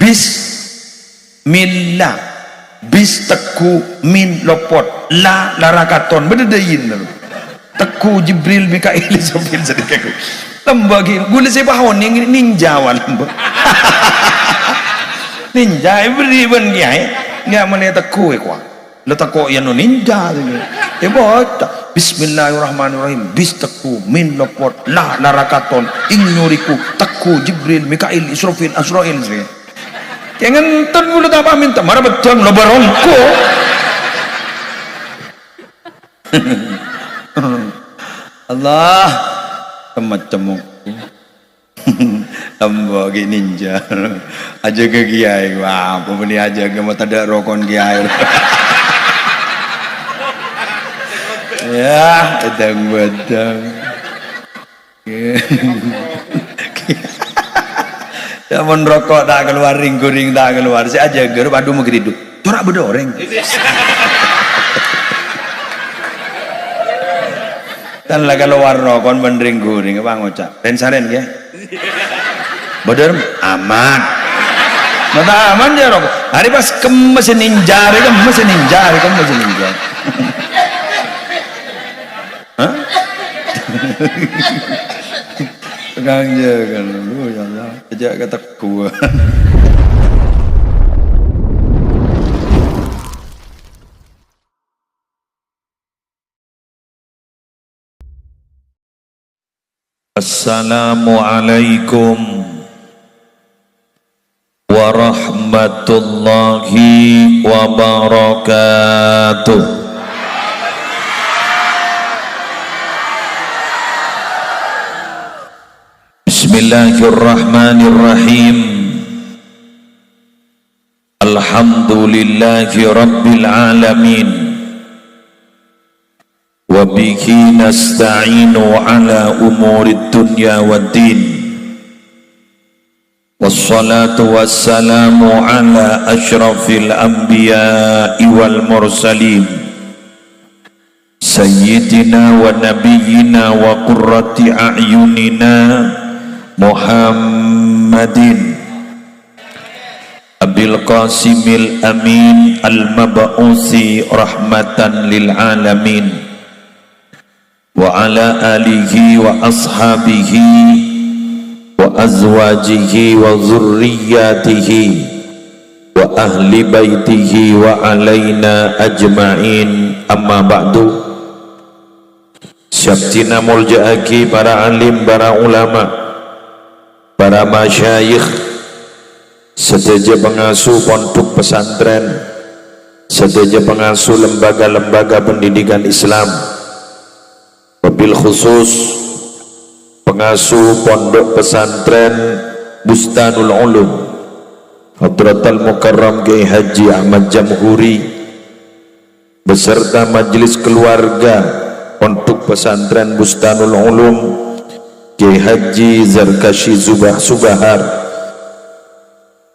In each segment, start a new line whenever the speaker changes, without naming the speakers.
bismillah, bis teku, min lopot, la larakaton bededayin teku Jibril Mikail Israfil sedekaku lembagi gula saya bahon yang ninja walam ninja beri ben kiai nggak mana teku ekwa lo teku yang no ninja bota bismillahirrahmanirrahim bis teku min lopot la larakaton ignoriku teku Jibril Mikail Israfil Azrail jangan ten mulut apa minta marah betul lo barongko Allah temuk lembagi ninja aja ke kiai wah pembeli aja ke mau tidak rokon kiai ya bedang ya rokok tak keluar ring tak keluar si aja gerup aduh mau hidup corak bedoreng kan lah kalau warna kon mendring guring apa ngocak rensaren ya bener aman mata aman ya rokok hari pas kemesin ninja hah pegang kan lu ya Allah aja kata gua Assalamualaikum warahmatullahi wabarakatuh. Bismillahirrahmanirrahim. Alhamdulillahi rabbil alamin. وبه نستعين على أمور الدنيا والدين والصلاة والسلام على أشرف الأنبياء والمرسلين سيدنا ونبينا وقرة أعيننا محمد أبي القاسم الأمين المبعوث رحمة للعالمين وعلى آله وأصحابه وأزواجه وذرياته وأهل بيته وعلينا أجمعين أما بعد. Syabtina mulja'aki para alim, para ulama, para masyayikh, sedaja pengasuh pondok pesantren, sedaja pengasuh lembaga-lembaga pendidikan Islam, wabil khusus pengasuh pondok pesantren Bustanul Ulum Hadratul Mukarram Kiai Haji Ahmad Jamhuri beserta majelis keluarga pondok pesantren Bustanul Ulum Kiai Haji Zarkashi Subahar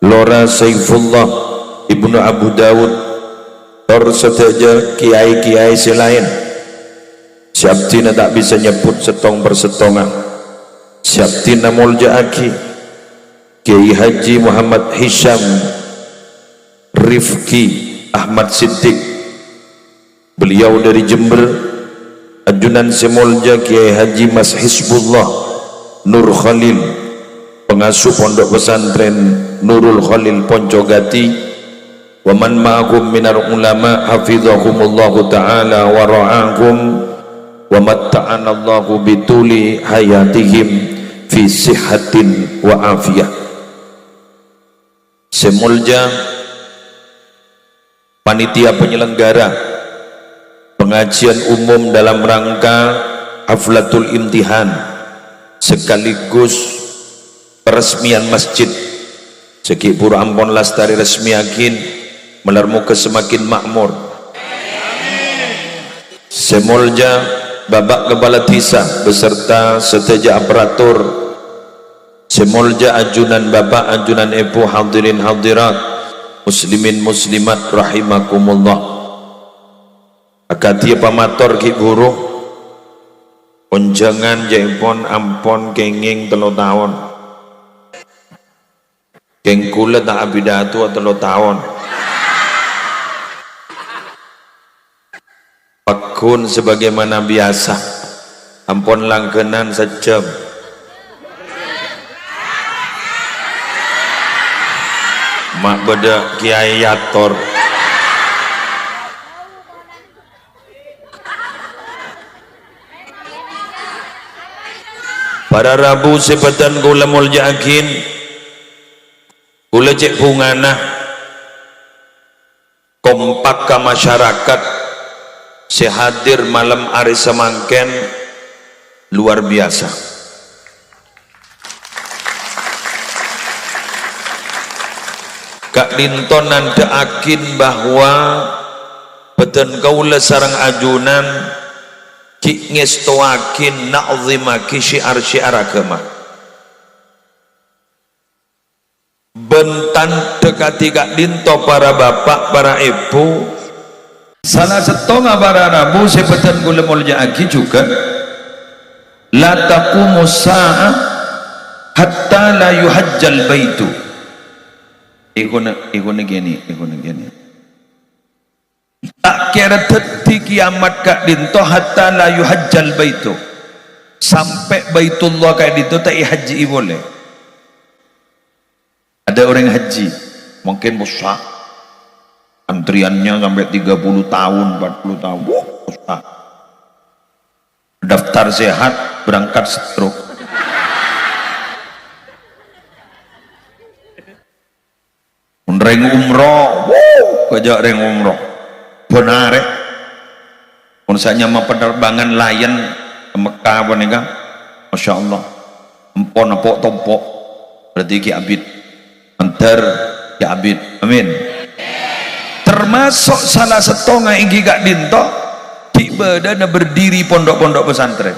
Lora Saifullah Ibnu Abu Dawud serta kiai-kiai selain. Syabtina tak bisa nyebut setong persetongan. Syabtina mulja'aki Kiai Haji Muhammad Hisham Rifki Ahmad Siddiq, beliau dari Jember. Ajunan semulja Kiai Haji Mas Hizbullah Nur Khalil, pengasuh pondok pesantren Nurul Khalil Poncogati. Wa man ma'akum minar ulama hafizahumullahu ta'ala wa ra'akum wa matta'ana Allahu bituli hayatihim fi sihhatin wa afiyah. Semulja panitia penyelenggara pengajian umum dalam rangka Haflatul Imtihan sekaligus peresmian masjid Seki Pura Ampon Lastari resmiakin melarmu ke semakin makmur. Semulja Babak Kepala Desa beserta seteja aparatur, semulja ajunan bapak, ajunan ibu, hadirin hadirat, muslimin muslimat rahimakumullah. Akatia pamator ki guru unjangan jaipon ampon kenging 3 tahun Keng kula tak abidatu 3 tahun. Pakun sebagaimana biasa. Ampun langkenan sejam. Mak beda kiai yator. Pada Rabu sebatan kula muljakin kula cek bungana kompak ke masyarakat sehadir malam hari semangken luar biasa. Kak Linton nandaakin bahwa beten kaula sarang ajunan ki ngestoakin na'zimaki syiar-syiar agama. Bentan dekati Kak Dinto para bapak, para ibu. Salah setengah para Rabu sebetan kula muljaaki juga. La taqumu sa'ah hatta la yuhajjal baitu. Ikuna gini. Tak kira detik kiamat Kak Dinto hatta la yuhajjal baitu, sampai Baitullah Kak Dinto tak haji boleh. Ada orang haji mungkin besar antriannya sampai 30 tahun 40 tahun besar. Daftar sehat berangkat stroke. Reng umroh kejak reng umroh benar ya. Misalnya mau penerbangan Lion ke Mekah apa nih kan, Masya Allah, empon apok tompok berarti ki abid antar ki abid, amin. Termasuk salah setengah inggi Kak Dinto tiba dan berdiri pondok-pondok pesantren.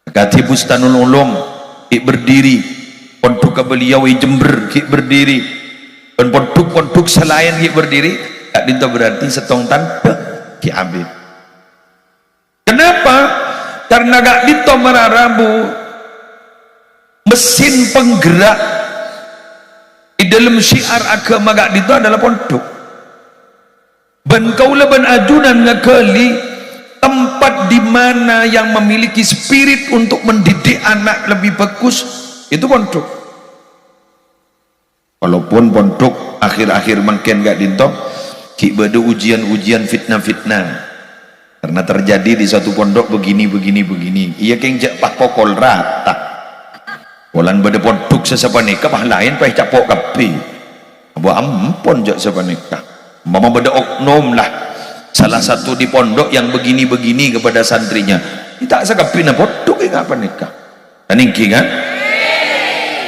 Kati Bustanul Ulum ki berdiri, pondok Beliau Jember ki berdiri, dan pondok-pondok selain ki berdiri. Kak Dinto berarti setong tanpa ki abid. Kenapa? Karena Kak Dinto Rabu mesin penggerak di dalam syiar agama Kak Dinto adalah pondok. Ben kaula ben ajunan ngekeli tempat di mana yang memiliki spirit untuk mendidik anak lebih bagus itu pondok. Walaupun pondok akhir-akhir mungkin Kak Dinto ki beda ujian-ujian fitnah-fitnah karena terjadi di satu pondok begini iya keng jak pak pokol rata walan beda pondok sesapa nikah bah lain pah capok kapi abu ampun jak sesapa nikah mama beda oknum lah salah satu di pondok yang begini kepada santrinya tak sekapi na pondok enggak apa nikah dan ingki kan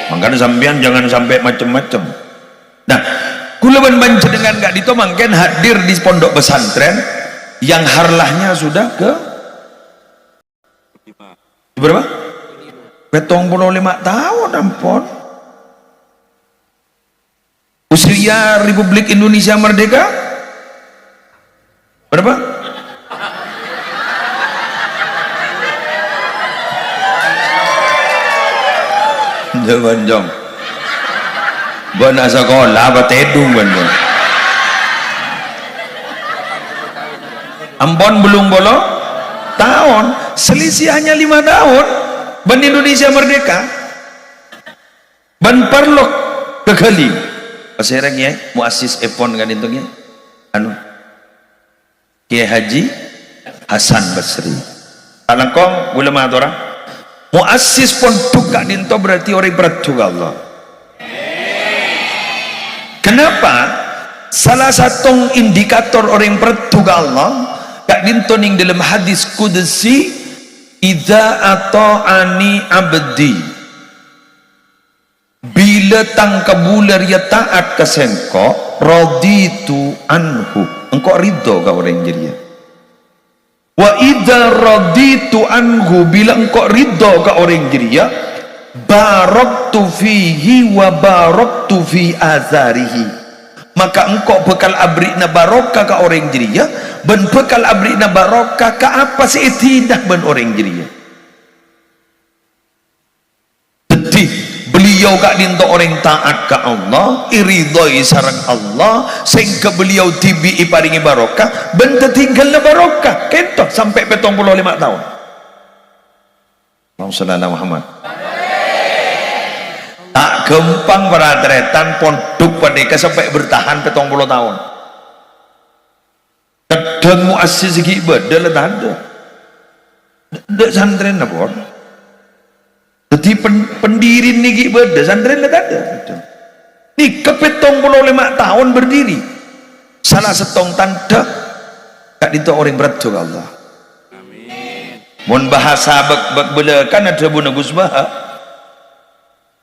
makanya sampean jangan sampai macam-macam. Nah kula banca dengan Kak Dinto mungkin hadir di pondok pesantren yang harlahnya sudah ke berapa? 75 tahun ampun. Usia Republik Indonesia merdeka berapa? Jangan jong. Bana sekolah apa tedung bener. Ampun belum bolo tahun, selisih hanya 5 tahun. Ben Indonesia merdeka. Ben perlok kekali. Pasereng ya, muassis epon kan itu ya. Anu. Kiai Haji Hasan Basri. Alangkong gula matora. Muassis pondok Kak Dinto berarti orang bertugas Allah. Kenapa? Salah satu indikator orang bertugas Allah Kak Dinto ning dalam hadis qudsi idza ata'ani abdi bila tang kabular ya taat ke sengko raditu anhu engkau ridho ka orang jeria wa idza raditu anhu bila engkau ridho ka orang jeria baraktu fihi wa baraktu fi azarihi maka engkau bekal abrina barokah ka orang jeria ben bekal abrina barokah ka apa sih tidak ben orang jeria. Jadi beliau kak dinto orang taat ke Allah, iridhoi sareng Allah, sehingga beliau tibi paringi barokah, benda tinggal barokah kentoh sampai 75 tahun. Allahumma shalli ala Muhammad. Tak gempang beradretan pondok padeka sampai bertahan 70 tahun. Kadang muassis iki ibadah lah ada. Ndak santren apa? Jadi pendiri niki ibadah santren lah ada. Ni ke 75 tahun berdiri. Salah setong tanda tak dito orang berat juga Allah. Amin. Mun bahasa bak bela kan ada Buna Gus Baha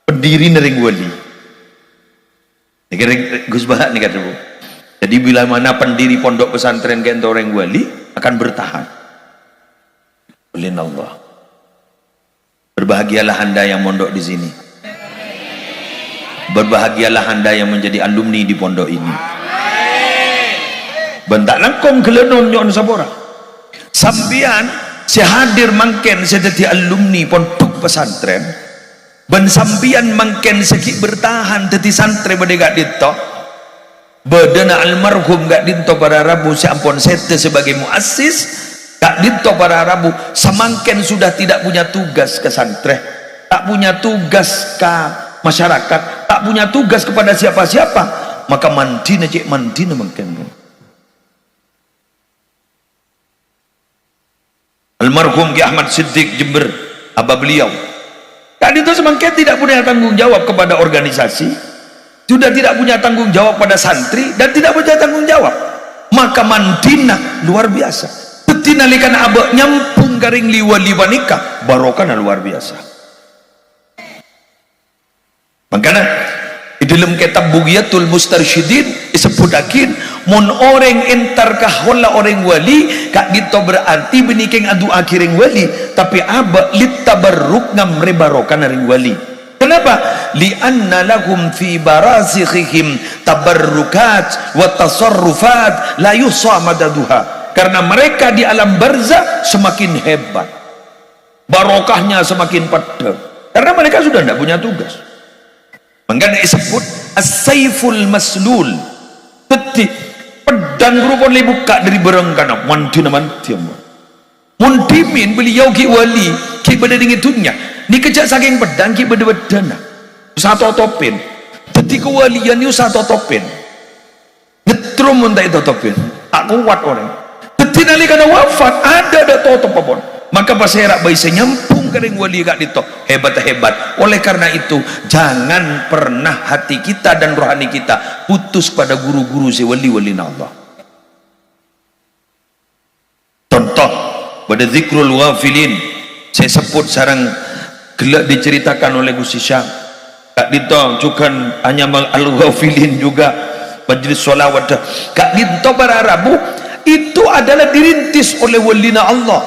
pendiri nering wali. Niki Gus Baha ni kata Bu. Jadi bila mana pendiri pondok pesantren ke orang wali akan bertahan. Ulin Allah. Berbahagialah anda yang mondok di sini. Berbahagialah anda yang menjadi alumni di pondok ini. Bentak langkong kelenon nyon sabora. Sambian sehadir mangken sedeti alumni pondok pesantren. Ben sambian mangken seki bertahan teti santre bedega dito. Bedena almarhum gak dinto para Rabu seampun sete sebagai muassis. Gak dinto para Rabu semangken sudah tidak punya tugas ke santri, tak punya tugas ke masyarakat, tak punya tugas kepada siapa-siapa, maka mandina cek mandina mangken. Almarhum Ki Ahmad Siddiq Jember abah beliau gak dinto semangken tidak punya tanggung jawab kepada organisasi, sudah tidak punya tanggung jawab pada santri dan tidak punya tanggung jawab, maka mandina luar biasa. Tinalikan abah nyampung garing liwa-liwa nikah barokahnya luar biasa. Makanya di dalam kitab Bughyatul Mustarsyidin disebutakin mun orang entar kahola orang wali kak gitu berarti benikeng adu akhiring wali, tapi abah litabarruk ngamre barokah naring wali. Kenapa? Lianna lahum fi barazikhihim tabarrukat wa tasarrufat la yusa madaduha. Karena mereka di alam barzah semakin hebat, barokahnya semakin padat, karena mereka sudah tidak punya tugas. Makanya disebut as-saiful maslul, pedang rupon buka dari berengkana mantina mantiam. Muntimin beliau ki wali ki berdengit dunia ni kejak saking pedang ki berdana satu topin. Jadi kewalian ni satu topin ngetrum untuk itu topin tak kuat orang. Ketinali karena wafat ada totop apapun, maka paserak bayi senyampung kering wali kak dito hebat. Oleh karena itu jangan pernah hati kita dan rohani kita putus pada guru-guru si wali-wali Allah. Contoh pada zikrul ghafilin saya sebut sarang gelak diceritakan oleh Gus Syam kak dito cukan hanya al-ghafilin juga majlis sholawat kak dito para Rabu itu adalah dirintis oleh walina Allah.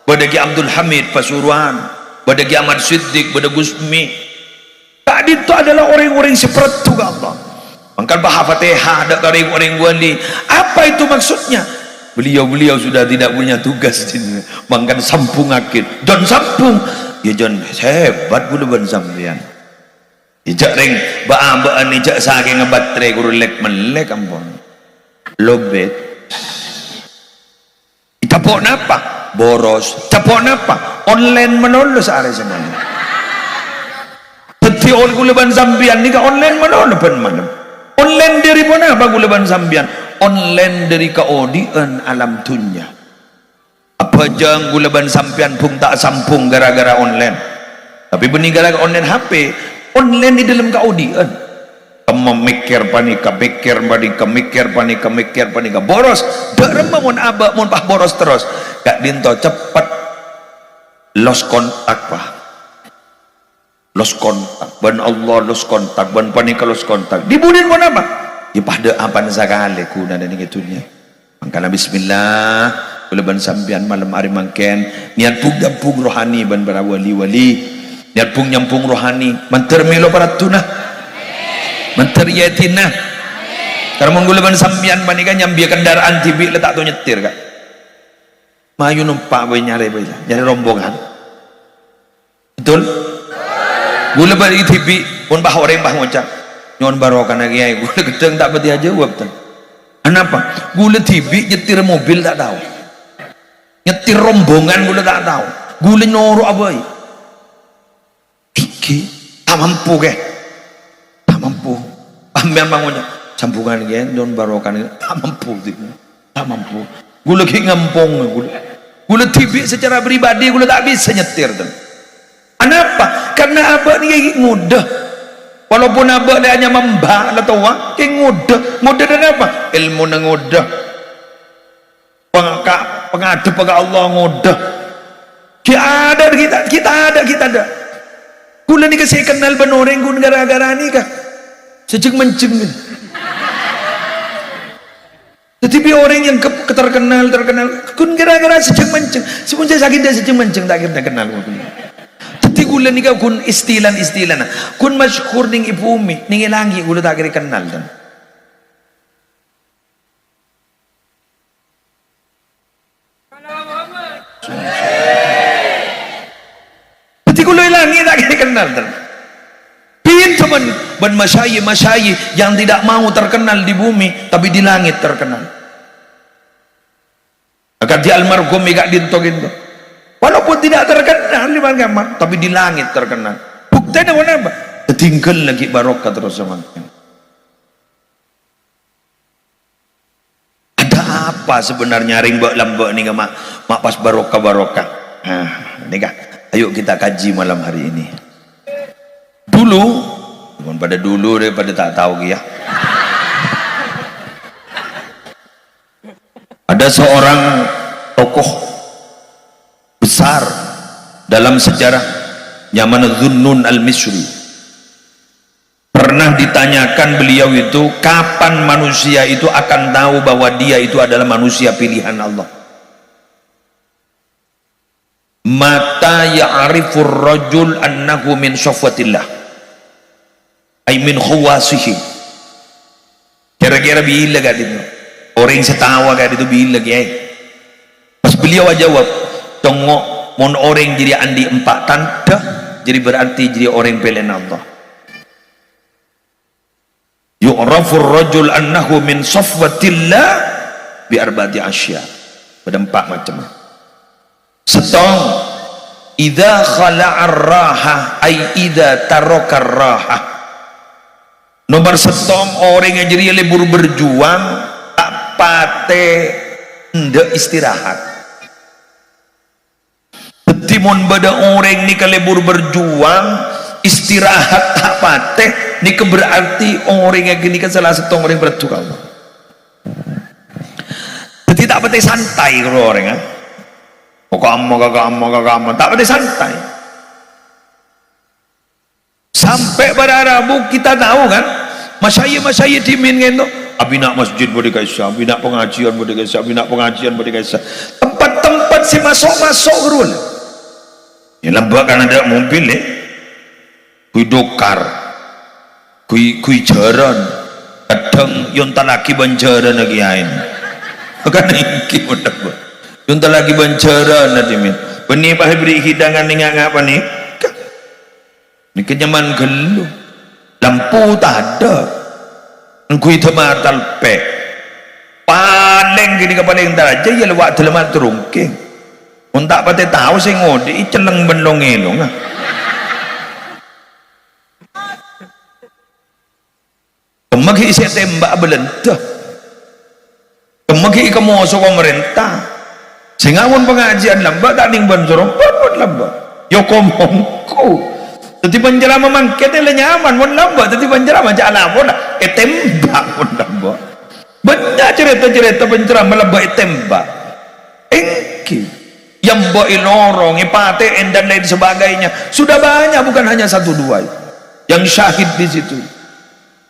Badagi Abdul Hamid Pasuruan, Badagi Ahmad Siddiq, Badagi Gusmi. Tadi itu adalah orang-orang seperti Allah. Maka bahasa Fatihah ada orang-orang wali. Apa itu maksudnya? Beliau sudah tidak punya tugas. Maka sampung akid. John sampung. Ya John hebat pula ban sampean. Ijak ring baan ijak saking ngebaterai kurulek melek ampun. Lobet. Capok napa? Boros. Capok napa? Online menolong sehari semuanya. Jadi orang kuleban sambian ni ka online menolong malam. Online dari mana apa kuleban sambian? Online dari kaodian alam dunia. Apa jang kuleban sambian pun tak sampung gara-gara online. Tapi benih gara-gara online HP, online di dalam kaodian. Memikir panika boros dak remah mun abak mun pah boros terus gak dinto cepat lost kontak ban Allah lost kontak ban panika lost kontak dibudin mun apa ya pada apa sakale kuna dan ngitunya mangkana bismillah kula ban sampean malam hari mangken niat pung rohani ban para wali-wali niat pung nyampung rohani mantermelo para tunah menteriatina karena menggulaban sampian panika nyambi kendaraan tibi letak tu nyetir kak mayu numpak boy nyari rombongan betul Gula balik TV pun bah orang bah ngucap nyon barokah na kiai gula gedeng tak beti jawab tan. Kenapa? Gula TV nyetir mobil tak tahu. Nyetir rombongan gula tak tahu. Gula nyoro abai. Iki tak mampu ke? Tak mampu. Ambil bangunnya campuran ke nyon barokah tak mampu tu. Tak mampu. Gula ki ngampong gula TV secara pribadi gula tak bisa nyetir tan. Kenapa? Karena abah ni mudah. Walaupun abah dia hanya membak lah tahu ke mudah dan apa? Ilmu nang mudah. Pengadep pada Allah mudah. Kita ada. Kula ni kasi kenal benoreng kun gara-gara ni kah? Sejeng menceng kan. Tetapi orang yang terkenal kun gara-gara sejeng menceng. Sebelum saya sakit dia sejeng menceng tak kira kenal. Tetapi gula ni kau kun istilan kun masyhur ning ibu umi ning langi gula tak kira kenal dan. Tetapi gula langi tak kira kenal dan. Pin teman ban masyayikh yang tidak mau terkenal di bumi tapi di langit terkenal. Akan di almarhum gak dinto-ginto. Walaupun tidak terkenal di mana tapi di langit terkenal. Buktinya apa? Tinggal lagi barokah terus semakin. Ada apa sebenarnya ring lambak ni mak pas barokah. Ini kah? Ayo kita kaji malam hari ini. Dulu, bukan pada dulu daripada tak tahu ya. Ada seorang tokoh besar dalam sejarah Yaman Dhunnun al-Misri. Pernah ditanyakan beliau itu kapan manusia itu akan tahu bahwa dia itu adalah manusia pilihan Allah. Mata ya'rifur rajul annahu min safwatillah ay min khawasihi. Kira-kira bila gak itu orang setawa gak itu bila gak. Pas beliau jawab tengok mon orang jadi andi empat tanda jadi berarti jadi orang pilihan Allah. Yu'rafur rajul annahu min safwatillah bi arba'ati asya. Pada empat macam. Setong idza khala'ar raha ay idza tarakar raha. Nomor setong orang yang jadi libur berjuang tak pate ndak istirahat. Timun pada orang ni kalebur berjuang istirahat tak pateh ni berarti orang yang gini kan salah satu orang berjuang. Jadi tak pateh santai kalau orang kan. Kamu tak pateh santai. Sampai pada Rabu kita tahu kan masyayikh dimin gitu. Abi nak masjid boleh kaisa, abi nak pengajian boleh kaisa, abi nak pengajian boleh kaisa. Tempat-tempat si masuk gerul. Ya lembak kan ada mobil ni. Kui dokar. Kui jaran. Kadang yon tak lagi banjaran lagi ain. Bukan iki mudah. Yon tak lagi banjaran nanti min. Beni pak beri hidangan ni ngapa ni? Ni kenyaman gelu. Lampu tak ada. Kui tematal pe. Paling gini ke paling daraja ya lewat telemat terungking. Untak pati tahu sih ngodi celeng benlong elong. Kemagi isi tembak belentah. Kemagi kamu masuk pemerintah. Singamun pengajian lambak tak ning ban sorong pun lambak. Yo komongku. Jadi penjara memangketnya nyaman pun lambak. Jadi penjara macam alam pun tembak pun lambak. Banyak cerita-cerita penjara melambak tembak. Engki. Yang boi lorong, ipate dan lain sebagainya sudah banyak, bukan hanya satu dua yang syahid di situ.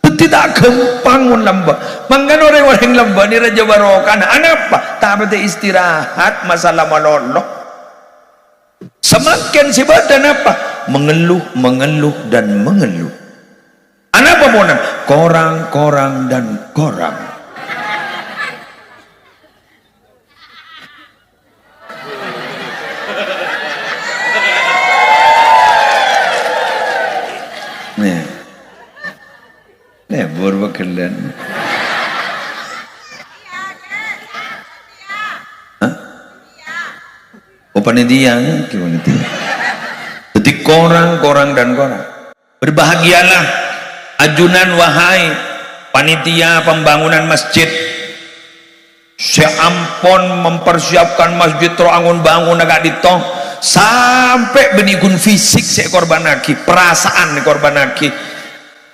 Tidak gampang lambak. Mangkan orang-orang lambak ni Raja Barokah. Kenapa? Tak berarti istirahat masalah maloloh. Semakin si badan apa? Mengeluh dan mengeluh. Kenapa monan? Korang dan korang. Nebur bekelan. Hah? Oh panitia, gimana dia? Jadi korang dan korang. Berbahagialah ajunan wahai panitia pembangunan masjid. Seampun mempersiapkan masjid terangun bangun agak ditong sampai benikun fisik sekorban lagi, perasaan korban lagi.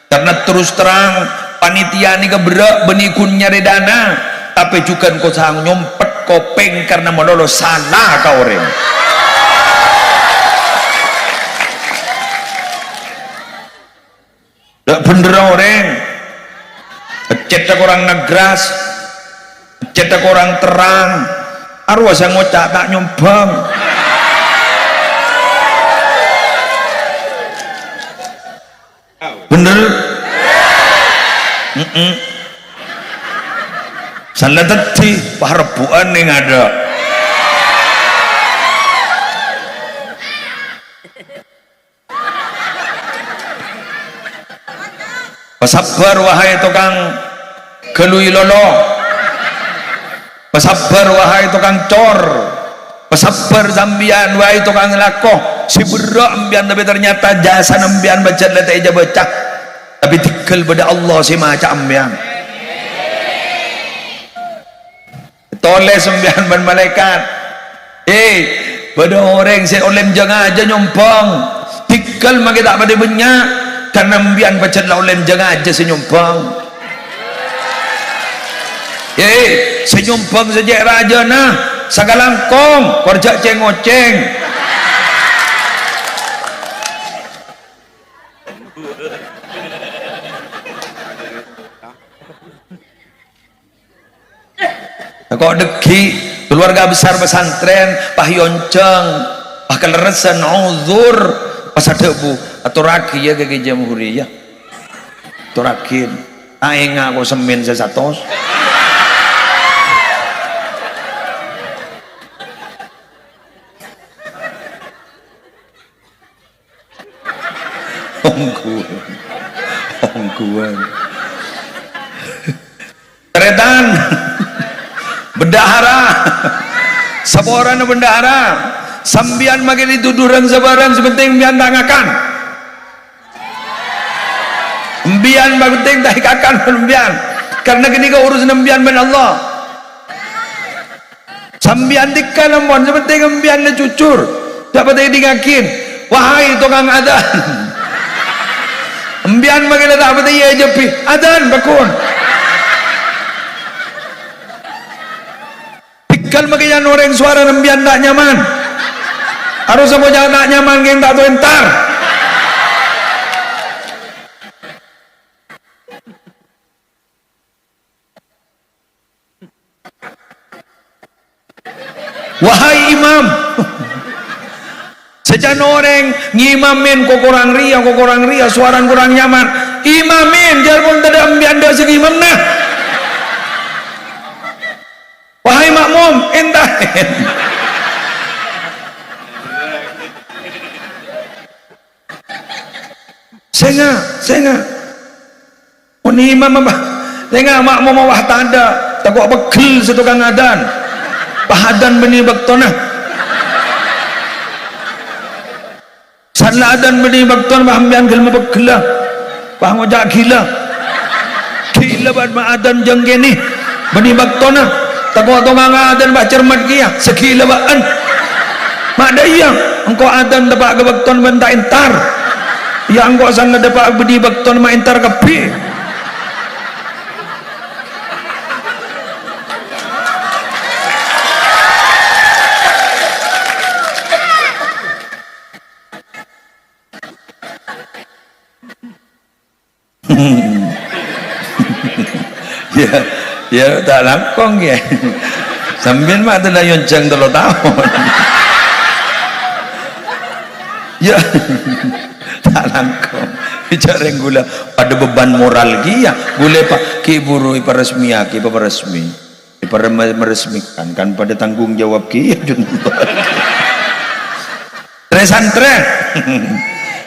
Karena terus terang panitia ini keberak benikun nyari dana, tapi juga kau sang nyompet kopeng karena melolo salah kau orang. Tak bener orang. Cetak orang negras, cetak orang terang. Arwah saya ngocak tak nyombang. Bener? Salah tadi parebuan yang ada. Pasabar wahai tukang gelui lolo, pasabar wahai tukang cor, pasabar sambian wahai tukang lakoh. Si berak ambian tapi ternyata jasa ambian baca letak ija baca, tapi tinggal pada Allah si maca ambian. Toleh sembian ban malaikat. Pada orang saya oleh jangan aja nyompong. Tinggal maki tak pada banyak karena ambian baca oleh jangan aja senyumpang. Senyumpang saja raja nah sagalangkong kerja ceng-oceng. Kok deki keluarga besar pesantren pahyonceng pakaleresan uzur pasar debu atau raki ya ke jamhuri ya atau rakin aing aku semin sesatos ongguan teretan bendahara saborana bendahara sambian makin dituduran sabaran sepenting mbian tangakan mbian penting tahikakan mbian karena gini kau urus mbian ben Allah sambian dikkan mon sepenting mbian le cucur dapat dingakin wahai tukang adan mbian makin dapat iya jepi adan bakun kalau makanya orang suara nembian tak nyaman harus semua jangan tak nyaman yang tak entar wahai imam sejan orang ngimamin kok kurang ria suara kurang nyaman imamin jangan pun tidak ambian dah segi imam nah wahai makmum entahin saya ini imam apa saya makmum wah tanda takut begel setukang adan pahadan benih baktonah salah adan benih bakton pahambian gelma begela pahangojak gila banget adan jenggeni benih baktonah takut tongang adan bah cermat kia segila baan mak daya engkau adan dapat kebakton bentak entar ya engkau sana dapat bedi bakton mak entar kepi ya tak langkong ya sambil mak tu dah yonceng 3 tahun ya tak langkong bicara gula pada beban moral dia boleh pak ki buru iparesmi ki paresmi meresmikan kan pada tanggung jawab ki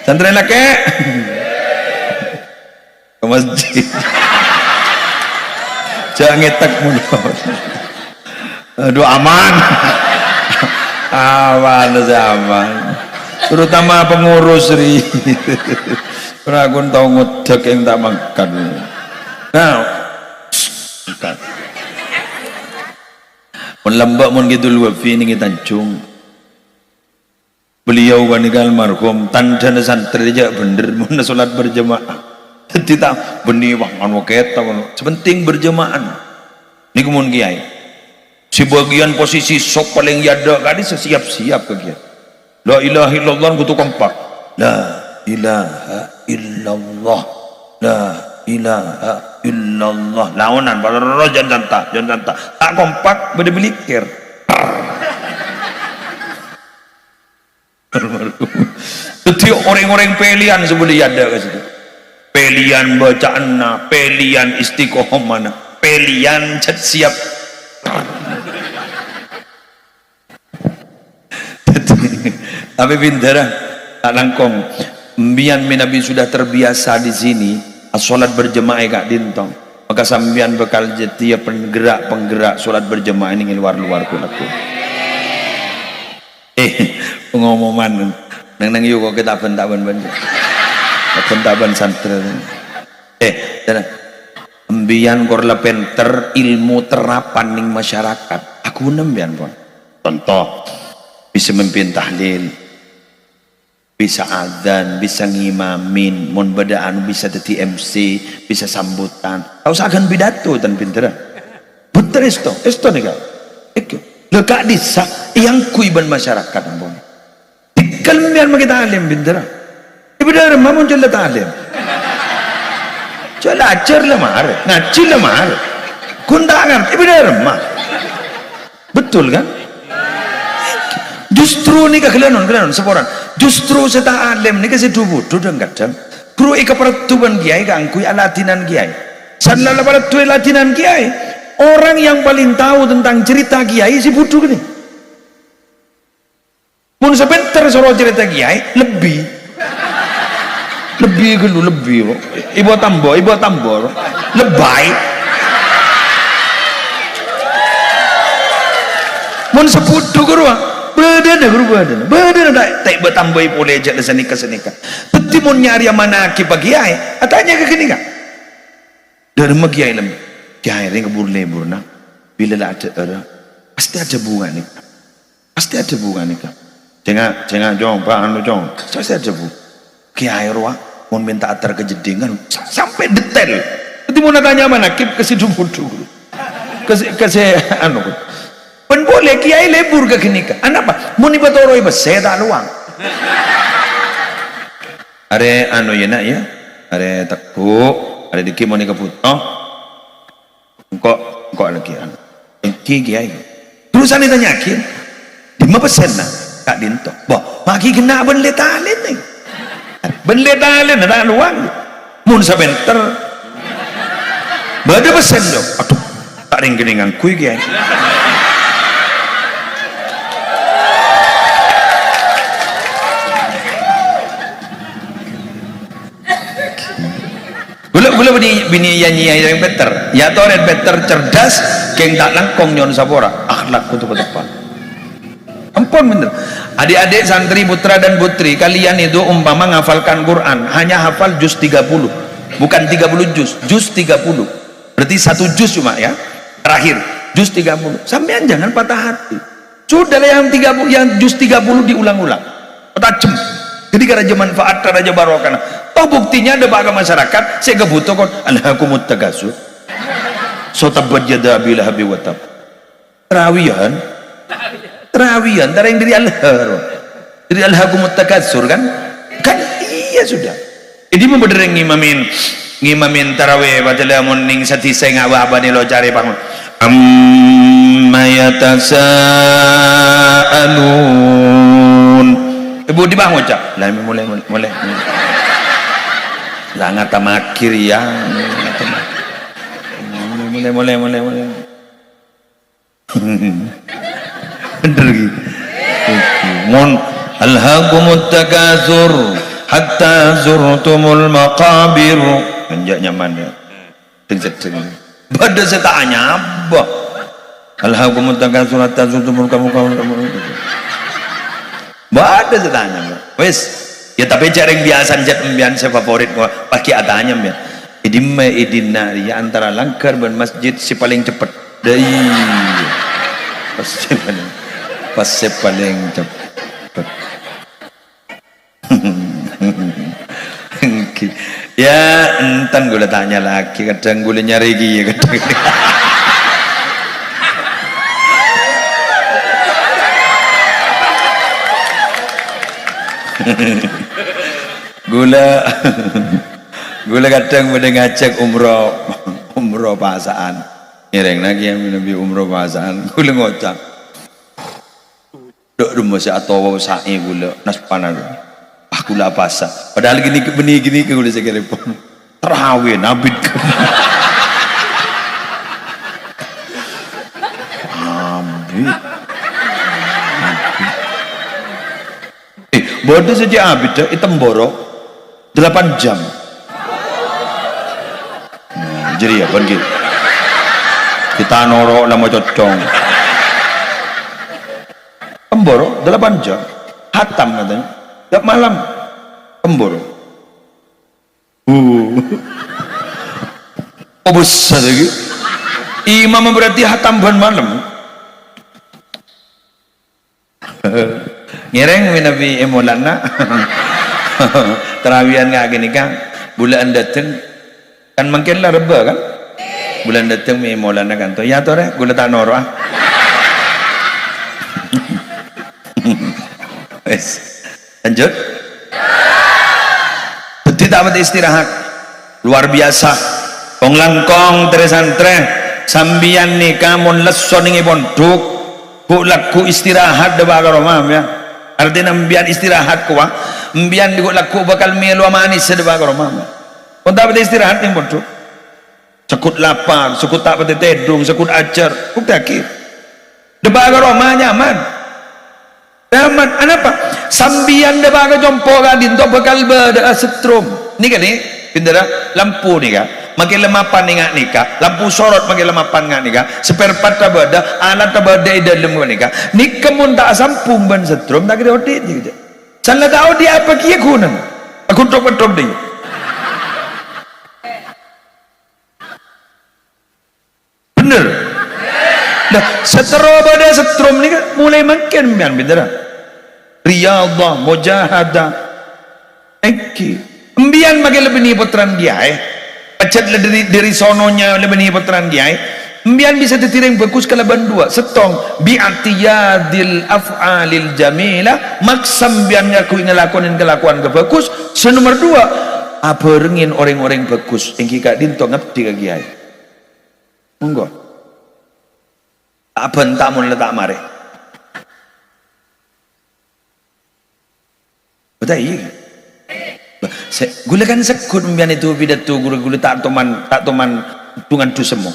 santren laki ke masjid. Jangan ngetek mulu. Aduh aman. Aman. Terutama pengurus ri. Ragun tau ngedek yang tak makan. Nah, makan. Mun lembak mun gitu wafi ini Tanjung. Beliau kan almarhum tanda santri aja bener mun salat berjamaah. Jadi tak benih wangan waketa sepenting berjamaah. Niku mun kiai. Si bagian posisi sok paling yada kali sesiap-siap ke kiai. La ilaha illallah kudu kompak. La ilaha illallah. La ilaha illallah. Laonan pada jangan tak kompak beda belikir. Jadi orang-orang pilihan sebelum ada ke situ. Pilihan bacaan, pilihan istiqomah, pilihan siap. Tapi bintara tak langkong. Mbian Nabi sudah terbiasa di sini. Salat berjemaah kak dintong. Maka sambian bekal jetia penggerak salat berjemaah ini luar kulaku. Pengumuman nang yo kok kita bentaban santri. Mbian korla penter ilmu terapan ning masyarakat. Aku nembian pon. Contoh bisa memimpin tahlil, bisa adzan, bisa ngimamin, mon badaan bisa jadi MC, bisa sambutan. Kau akan pidato dan pinter. Betul esto nih kak. Lekak disa yang kuiban masyarakat ampun. Kalau biar kita alim pinter. Ibu dah remah muncul letak alim. Coba ajar lemar, ngaji lemar. Kundangan ibu dah remah. Betul kan? Justru ni kekelanon seporan. Justru seta alim ni kasi dubu dan kadang. Kru ika peratuban kiai kangkui alatinan kiai. Sanlala peratu alatinan kiai. Orang yang paling tahu tentang cerita kiai si budu ni. Mun sebentar soro cerita kiai lebih ibu tambah lebay. Mun seputu guru badan tak bertambah boleh aja senika tapi mun nyari mana ki pagi kiai atanya ke kini kak dari kiai lem kiai ring kebur nak bila ada orang pasti ada bunga nih kak jangan jong pak anu jong saya ada bu kiai ruah mun minta atar kejedingan sampai detail nanti mau tanya mana kip ke situ dulu ke anu pen boleh kiai lebur ke kini kan apa mun ibat orang ibat saya tak luang are anu ya nak ya are tekuk are diki mau nikah puto kok lagi anu kiai terusan ditanyakin 5% nah kak dinto boh maki kena benle talin nih benle talin ada luang mun sabenter bada pesen dong aduh tak ring-ringan kui kiai Gula bini nyanyi yang better ya toret better cerdas keng tak langkong nyon sapora akhlak kutu depan ampun bener adik-adik santri putra dan putri kalian itu umpama ngafalkan Quran hanya hafal juz 30 bukan 30 juz 30 berarti 1 juz cuma ya terakhir juz 30 sampean jangan patah hati sudah yang 30 yang juz 30 diulang-ulang tajem jadi karena manfaat raja barokah toh buktinya ada bagi masyarakat saya kebutuhkan alhaakumut takasur so tabbat yada abil habi watab terawihan dari yang dari dari alhaakumut takasur kan iya sudah ini membenereng ngimamin tarawih padahal muning sati saya ngawa abani lo cari bangun amma yatasaalun ibu dibangun cak lah mulai lah ngata makir ya mulai bener gitu mon alhaakumut takatsur hatta zurtumul maqabir menjak nyaman ya sedeng pada saya tanya apa alhamdulillah tanggal surat tazumul kamu pada saya tanya wes ya tapi cara yang biasa jet membian saya favorit pakai adanya ya idinna ya antara langkar dan masjid si paling cepat dari pasti paling cepat ya entan gue tanya lagi kadang gue nyari gigi kadang gula kadang pada ngajak umroh pasaan ngereng lagi yang nabi umroh pasaan gula ngocak dok rumah si atau sa'i gula naspanan gula pasang padahal gini ke gula saya kira pun terawih nabit bodoh saja abid itu mboro 8 jam jadi ya pergi kita norok nama cocong mboro 8 jam hatam katanya tiap malam mboro oh besar lagi imam berarti hatam ban malam ngereng nabi emolana terawihan nggak gini kan bulan datang kan makin lah reba kan bulan datang mi emolana kan tuh ya tuh deh gula tak noro ah lanjut betul tak betul istirahat luar biasa kong langkong teresantre sambian nikah mon leson ini pondok bu laku istirahat deba karomam ya artinya mbian istirahat kuah mbian digo laku bakal melu manis deba karomam pun tak betul istirahat yang pondok sekut lapar sekut tak betul tedung sekut ajar buk takir deba karomam nyaman nyaman apa sambian deba ke jompo gadin to bakal beda setrum ni kan ni bindera lampu ni kan makin lemapan nikah lampu sorot makin lemapan nikah spare part tabada alat tabada dalam nikah ni kemun tak sampung ban setrum tak kira odit je salah tahu dia apa kia kunan aku tok dia bener dah setero pada setrum ni kan mulai makin bian bindera riyadhah mujahadah eki mbian makin lebih ni putran dia pecet dari sononya lebih ni putran dia mbian bisa ditiring bagus kalau bandua setong bi'atiyadil af'alil jamilah maksam bian ngaku ngelakonin kelakuan ke bagus senomor 2 aberengin orang-orang bagus yang kika dinto ngabdi ke kiai monggo tak bentak mun letak mare betul iya gula kan sekut mbian itu pidato gula tak toman tungan tu semua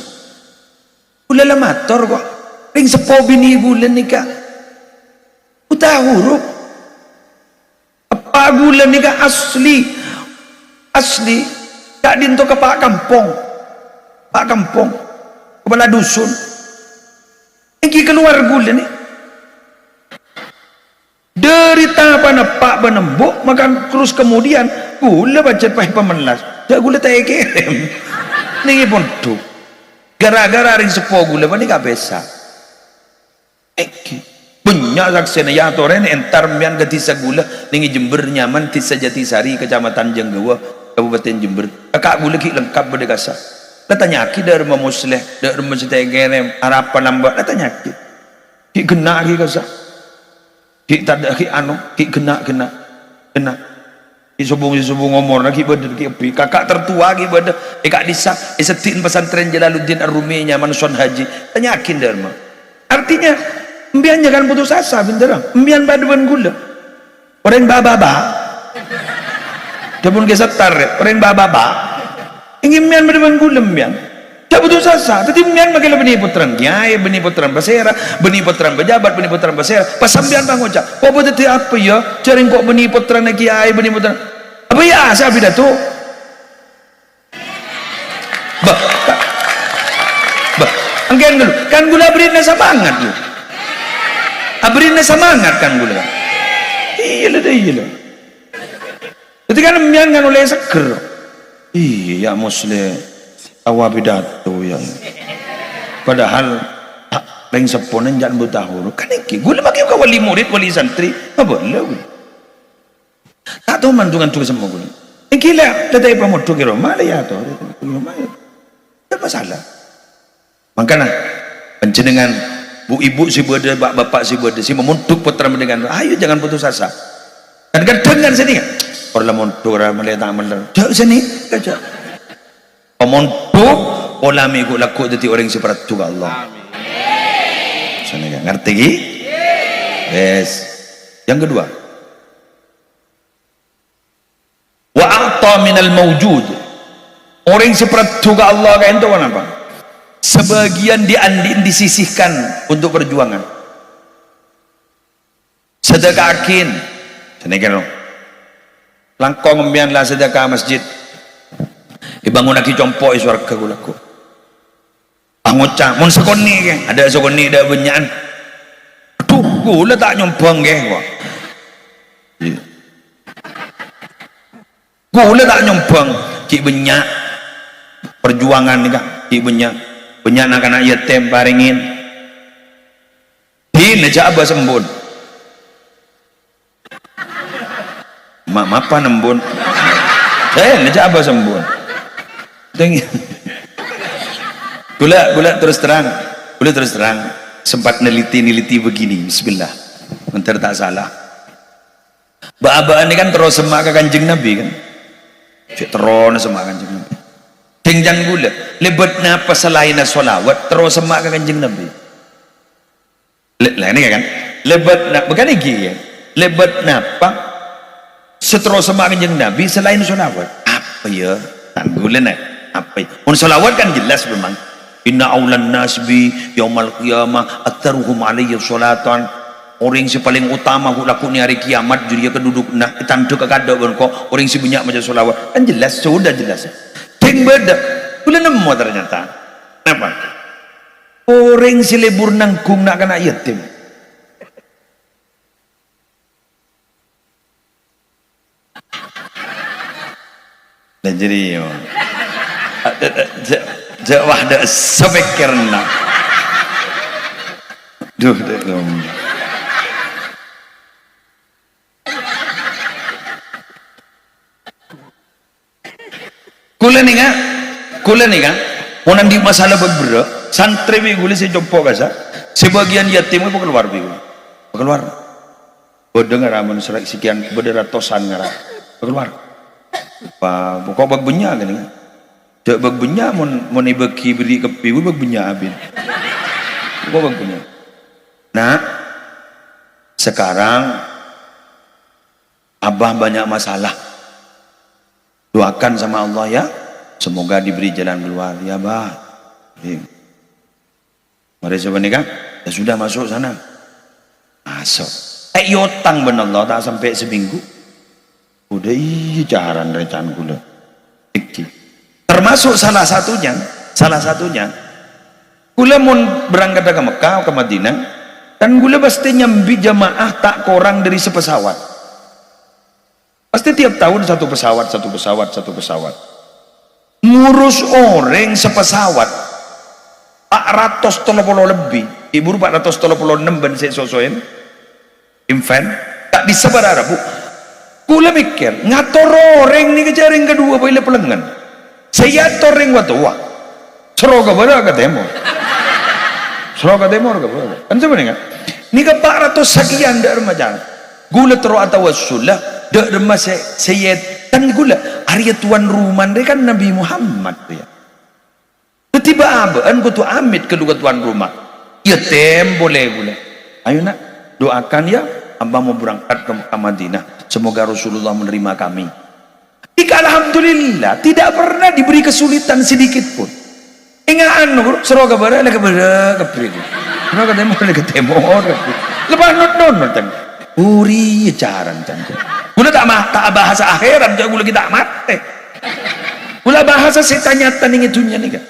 gula lamator kok ring sepo bini gula nikah utah huruf apa gula nikah asli tak dinto ke pak kampung kepala dusun iki keluar gula ni derita pak penembuk makan terus kemudian gula baca pahit pemelas tak gula tak kirim ni pun tu gara-gara ring sepo gula ni gak bisa banyak laksana ya toren entar mian ke tisa gula ni Jember nyaman tisa Jatisari kecamatan Jenggawa Kabupaten Jember kakak gula ki lengkap berdekasa datanya ki dari memusleh dari mencita kirim harapan lambat datanya ki kena ki kasa ki tada ki anu ki kena ki subung umur ki beda ki api kakak tertua ki beda kak disa setin pesantren Jalaluddin Ar-Rumi nyaman son haji tanyakin derma artinya mbian jangan putus asa bintara mbian baduan gula orang baba dia pun kesetar orang baba ingin mbian baduan gula mbian tak putus asa tapi mbian makin benih putran kiai benih putran basera benih putran pejabat benih putran basera pas mbian bang ucap kok betul apa ya caring kok benih putran kiai benih putran apa ya saya pidato bah bah anggen dulu kan gula berina semangat lu abrina semangat kan gula iya lah itu kan mian kan oleh seger iya muslim awal pidato yang padahal lain seponen jangan bertahun kan iki gula makin ke wali murid wali santri apa lah tak tahu mantungan tuh semua gula gila tetai pamodo kira malah ya toh tak masalah makanya penjenengan bu ibu si berde bapak si berde si memuntuk putra mendengar ayo jangan putus asa kan dengan sini kan orang memuntuk orang melihat amal jauh sini aja memuntuk pola minggu laku jadi orang separat juga Allah sana kan ngerti ki yes yang kedua wa a'ta minal mawjud orang separat juga Allah kan itu apa sebagian disisihkan untuk perjuangan sedekahin senengkan langkong ngembianlah sedekah masjid dibangun lagi compok iswarga gulaku ngocah mun sekoni ke ada sekoni ada benyaan aduh gula tak nyompong ke gula tak nyompong cik benyak perjuangan ni kak cik benyak anak yatim paringin din aja abah sembun apa nembun aja abah sembun gula terus terang sempat neliti begini bismillah bentar tak salah ba-abaan ini kan terus semak ke kanjeng Nabi kan terus semak kanjeng Nabi tingjan gula lebat napa selain solawat terus semak ke kanjeng Nabi lah ini kan lebat napa bukan ini ya lebat napa seterus semak kanjeng Nabi selain solawat apa ya tanggulnya nak apa ya solawat kan jelas memang inna awlan nasbi yaumal qiyamah aktsaruhum alayya sholatan orang si paling utama laku ni hari kiamat jadi keduduk nak tanda kekada kok orang si banyak macam solawat kan jelas sudah jelas ting beda boleh nemu ternyata kenapa orang si lebur nanggung nak kena yatim dan jadi jawah dah sepikirna duh kula ni kan orang di masalah berbeda santri bi gula si jompo kasa sebagian yatim itu keluar dengar amun sekian berratusan ngara keluar apa kok bagbenya kan tak bagbenya mon ibaki beri kepi bagbenya abin kok bagbenya nah sekarang abah banyak masalah doakan sama Allah ya semoga diberi jalan keluar ya bah mari coba nikah ya sudah masuk sana masuk yotang benar Allah tak sampai seminggu udah iya jaran rencana gula termasuk salah satunya gula mau berangkat ke Mekah ke Madinah dan gula pasti nyambi jamaah tak kurang dari sepesawat pasti tiap tahun satu pesawat ngurus orang sepesawat 430 lebih ibu 436 ban saya sosoin infan tak bisa berharap bu kula mikir ngator orang ni kejaring kedua bila pelengan saya toreng waktu wah seroga bara ke temor kan sebenarnya ni ke 400 sekian dak remaja gula terus atawassul lah dak remas saya kan gula Arya tuan rumah dia kan Nabi Muhammad ya tiba abaan ku tu amit kedua tuan rumah ya boleh gula ayo nak doakan ya abang mau berangkat ke Madinah semoga Rasulullah menerima kami alhamdulillah tidak pernah diberi kesulitan sedikit pun ingat anu seroga bara lagi bara kepri seroga temor lepas non can uri caran can gula tak bahasa akhirat jago lagi tak mate Gula bahasa setanya tanya itunya nih kan.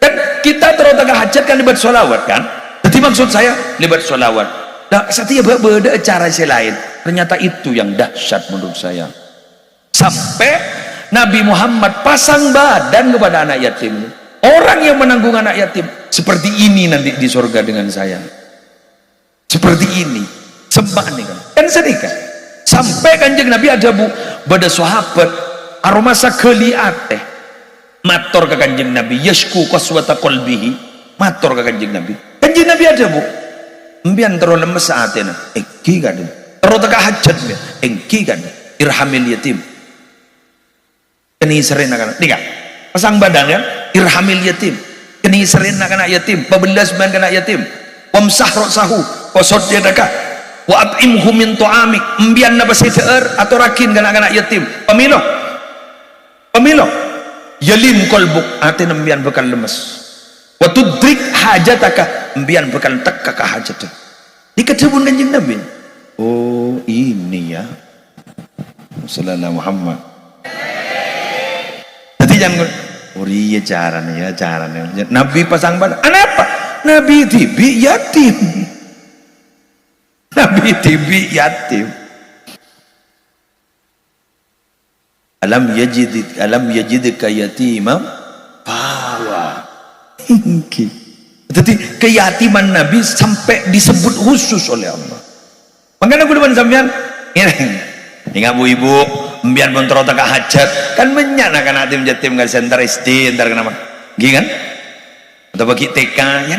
Dan kita terus tengah hajat kan libat sholawat kan. Jadi maksud saya libat sholawat. Nah, setiap beda cara lain. Ternyata itu yang dahsyat menurut saya. Sampai Nabi Muhammad pasang badan kepada anak yatim. Orang yang menanggung anak yatim seperti ini nanti di surga dengan saya. Seperti ini. Sembah nih kan. Kan sedih kan. Sampai kanjeng Nabi ada pada sahabat aromasa keliate mator ke kanjeng Nabi yashku qaswata qalbihi mator ke kanjeng Nabi ada mbian terus lemes saatena engki kan terus teka hajat engki kan irhamil yatim keni serena kan tiga pasang badan kan irhamil yatim keni serena kan yatim pabelas man kan yatim wamsah rasahu qasad yadaka wa at'imhu min tu'amik mbian na basiter atau rakin anak-anak yatim pemilah yalim kolbuk ati mbian bekal lemes wa tudrik hajataka mbian bekal teka ka hajatah diketebun kanjeng Nabi. Oh ini ya sallallahu Muhammad. Jadi jangan oh iya caranya Nabi pasang badan apa Nabi tibi yatim Nabi tibi yatim. Alam yajidka yatimam fawa. Jadi keyatiman Nabi sampai disebut khusus oleh Allah. Makanya aku depan sampean ini bu ibu mbian pun terus tak hajat kan menyak kan yatim yatim nggak center SD ntar kenapa gini kan atau bagi TK ya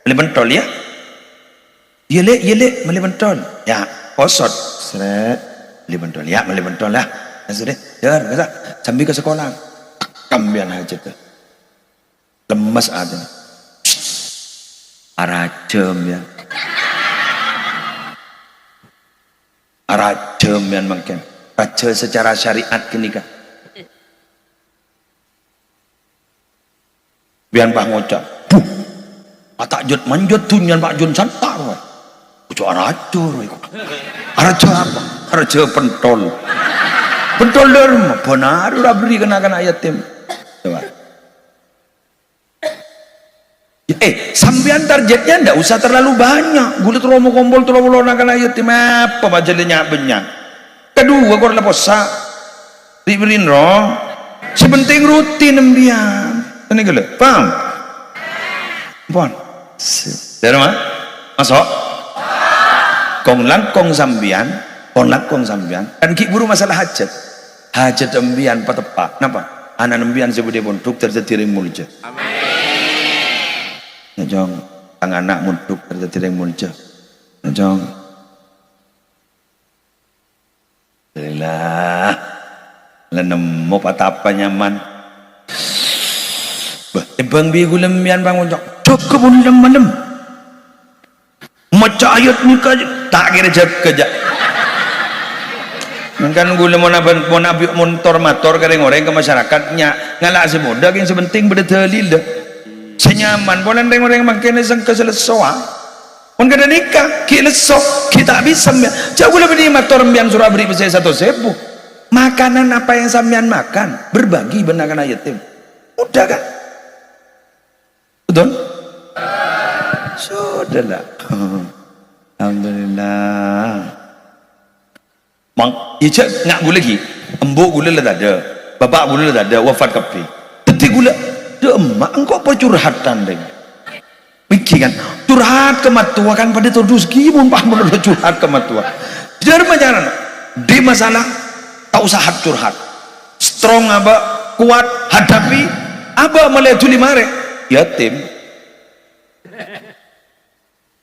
beli pentol ya Yele, beli pentol. Ya, posot. Seret, beli pentol. Ya, beli pentol lah. Ya sudah, jangan kata sambil ke sekolah. Kambian aja tuh. Lemas aja. Arajem ya. Arajem ya makin. Raja secara syariat kini kan. Biar Pak ngocak. Buh. Patak jut manjut tuh nyan Pak Jun santar. Ucap arajo, arajo apa? Arajo pentol derma, benar udah beri kena yatim. Coba. Sambian targetnya ndak usah terlalu banyak. Gulit romo kompol terlalu lona kena yatim apa majalnya banyak. Kedua kau adalah posa, diberin roh. Sepenting rutin embian. Ini gila, paham? Paham? Dari mana? Masuk? Kong langkong sambian kan ki buru masalah hajat embian patepak napa anak embian sebudi pondok terjadi mulja amin ya jong tang anak munduk terjadi mulja ya jong alhamdulillah lenemu patapa nyaman bah bang bi gulembian bang unjok cukup malam maca ayat muka tak kira kerja kan gula mau nabi motor motor kering orang ke masyarakatnya ngalak semudah yang sepenting berdalil dah senyaman pun orang makin sangka selesoa pun kada nikah kita lesok kita bisa jauh lebih ni motor yang surah beri saya 1.000 makanan apa yang sampean makan berbagi benakan yatim udah kan betul sudahlah. Alhamdulillah. Mang, ijak ngak gula lagi. Embuk gula lah tak ada. Bapak gula lah tak ada. Wafat kapi. Teti gula. Dia emak engkau apa curhatan deh. Pikir kan. Curhat ke matua kan pada terdus gimana pak menurut curhat ke matua. Jadi macam di masalah tak usah curhat. Strong apa kuat hadapi apa mulai tuli mare yatim.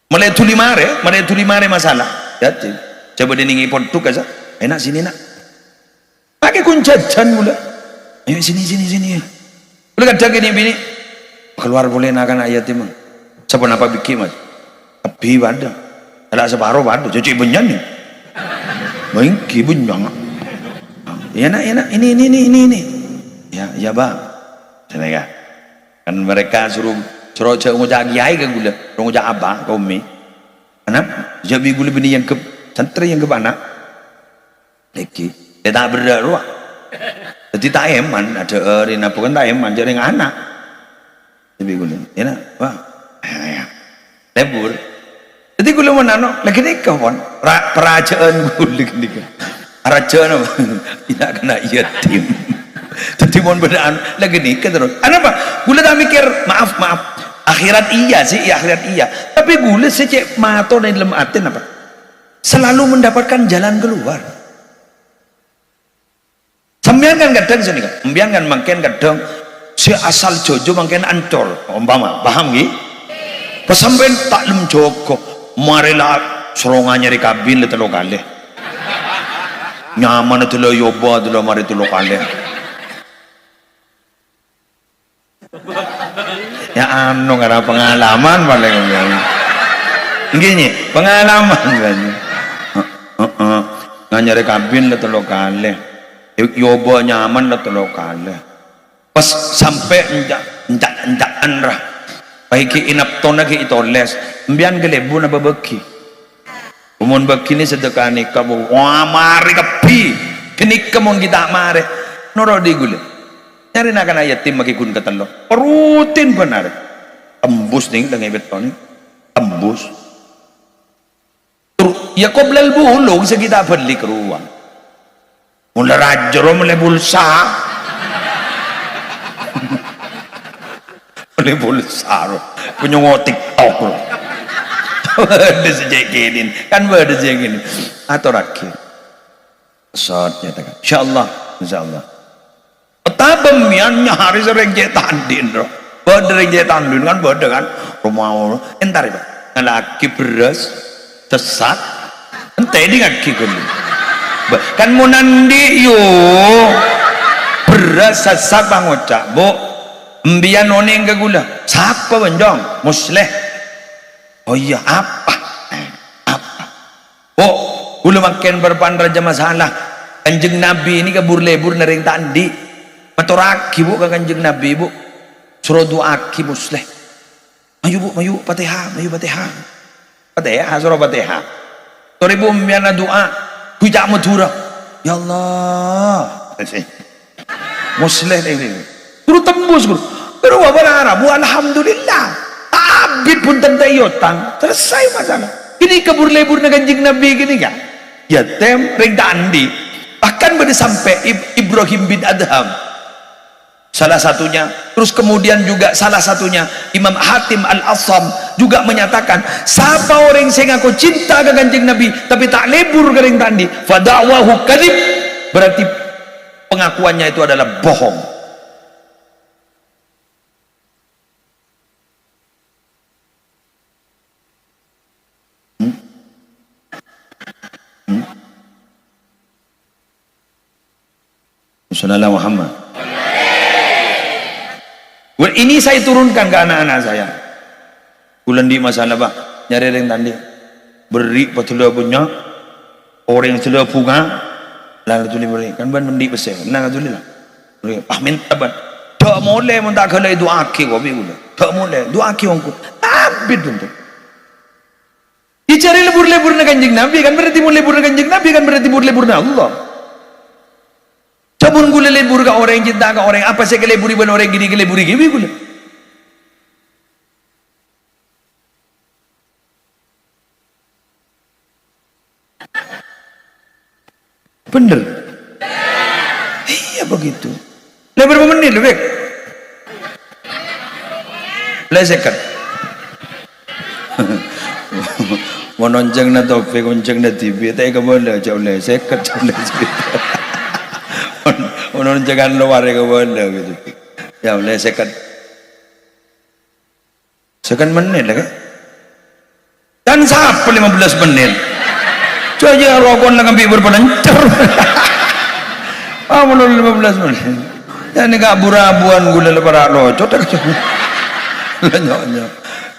Mulai tuli mare masalah yatim. Coba dia ningi pondok aja enak sini nak pakai kunjajan pula ayo sini boleh kadang gini bini keluar boleh nak anak yatim siapa apa bikin mas tapi ada separuh ada cuci benyan nih mengki benyan ya nak ini ya bang saya kan mereka suruh ngujak kiai ke gula ngujak abah kau mi anak jadi gula bini yang ke santri yang ke mana lagi dia tak berdarah Jadi tak eman ada rina bukan tak eman jadi anak. Tapi gue ya nak, wah, lebur. Jadi gue mau nano lagi nikah pun, perajaan gue lagi nikah. Perajaan apa? Tidak kena yatim. Jadi mau bedaan lagi nikah terus. Apa? Gue tak mikir maaf. Akhirat iya sih, ya akhirat iya. Tapi gue secek mato dari dalam hati apa? Selalu mendapatkan jalan keluar. Sambian kan kadang sini kan, sambian kan makin kadang si asal jojo makin ancor, umpama, paham gak? Pas sampean tak lem jogo, marilah serongannya di kabin itu lo kali, nyaman itu lo yoba itu lo mari itu lo kali. Ya anu karena pengalaman paling gini, pengalaman kan, nyari kabin itu lo kali. Yoba nyaman lah telo kala pas sampai enjak anrah baik inap tona ki itoles mbian gelebu na babeki umon beki ni sedekah nikah wah mari kepi kenik kemon kita mare noro di gule nyari nakan ayatim maki kun ketelo rutin benar tembus ning dengan beton tembus ya qoblal bulug sa kita balik ruang mulai rajro mulai bulsa mulai bulsa punya TikTok loh ada sejak gini kan ada sejak gini atau rakyat saatnya tekan insyaallah betapa miannya hari sering jetandin loh badering jetandin kan bada kan rumah entar itu laki beras sesat ente ini ngaki gini kan mau nandi yo beras sesat bang ocak bu mbian oneng ke gula siapa benjong musleh oh iya apa bu gula makin berpandang masalah kanjeng nabi ini ke lebur nering tandi maturaki bu ke kanjeng nabi bu suruh doaki musleh mayu bu mayu fatihah suruh fatihah sorry bu mbian doa kujak madura ya Allah musleh ini guru tembus guru pero berharap bu alhamdulillah abid pun tentang yotang selesai masalah ini kabur lebur na kanjeng nabi gini kan ya tem ring dandi bahkan pada sampai Ibrahim bin Adham salah satunya terus kemudian juga salah satunya Imam Hatim Al-Asam juga menyatakan siapa orang yang aku cinta ke kanjeng Nabi tapi tak lebur ke ring tandi fada'wahu kadhib berarti pengakuannya itu adalah bohong. Sallallahu Muhammad. Ini saya turunkan ke anak-anak saya. Bulan di masalah pak nyari yang tadi beri patula punya orang yang sudah bunga lalu tulis beri kan ban mendi besar lalu tulis lah minta ban tak boleh minta kalau itu aki kau bilang tak boleh itu aki orang abid untuk dicari lebur na kanjeng Nabi kan berarti mau lebur na kanjeng Nabi kan berarti mau lebur na Allah. Cabun gula lebur ke orang yang cinta ke orang apa saya keleburi ban orang gini keleburi gini gula. Bener? Iya begitu. Lebar berapa menit lebih? Lesekan. Mau nonjeng na topik, nonjeng na TV, tapi kamu jauh lesekan, jauh lesekan. Unon jangan luar ke benda gitu. Ya boleh second menit lah kan? Dan siapa 15 menit? Saja rokok nak ambil berpenancar. Menurut 15 menit. Ya ni kak burabuan gula lebaran locot tak cuma. Nyok.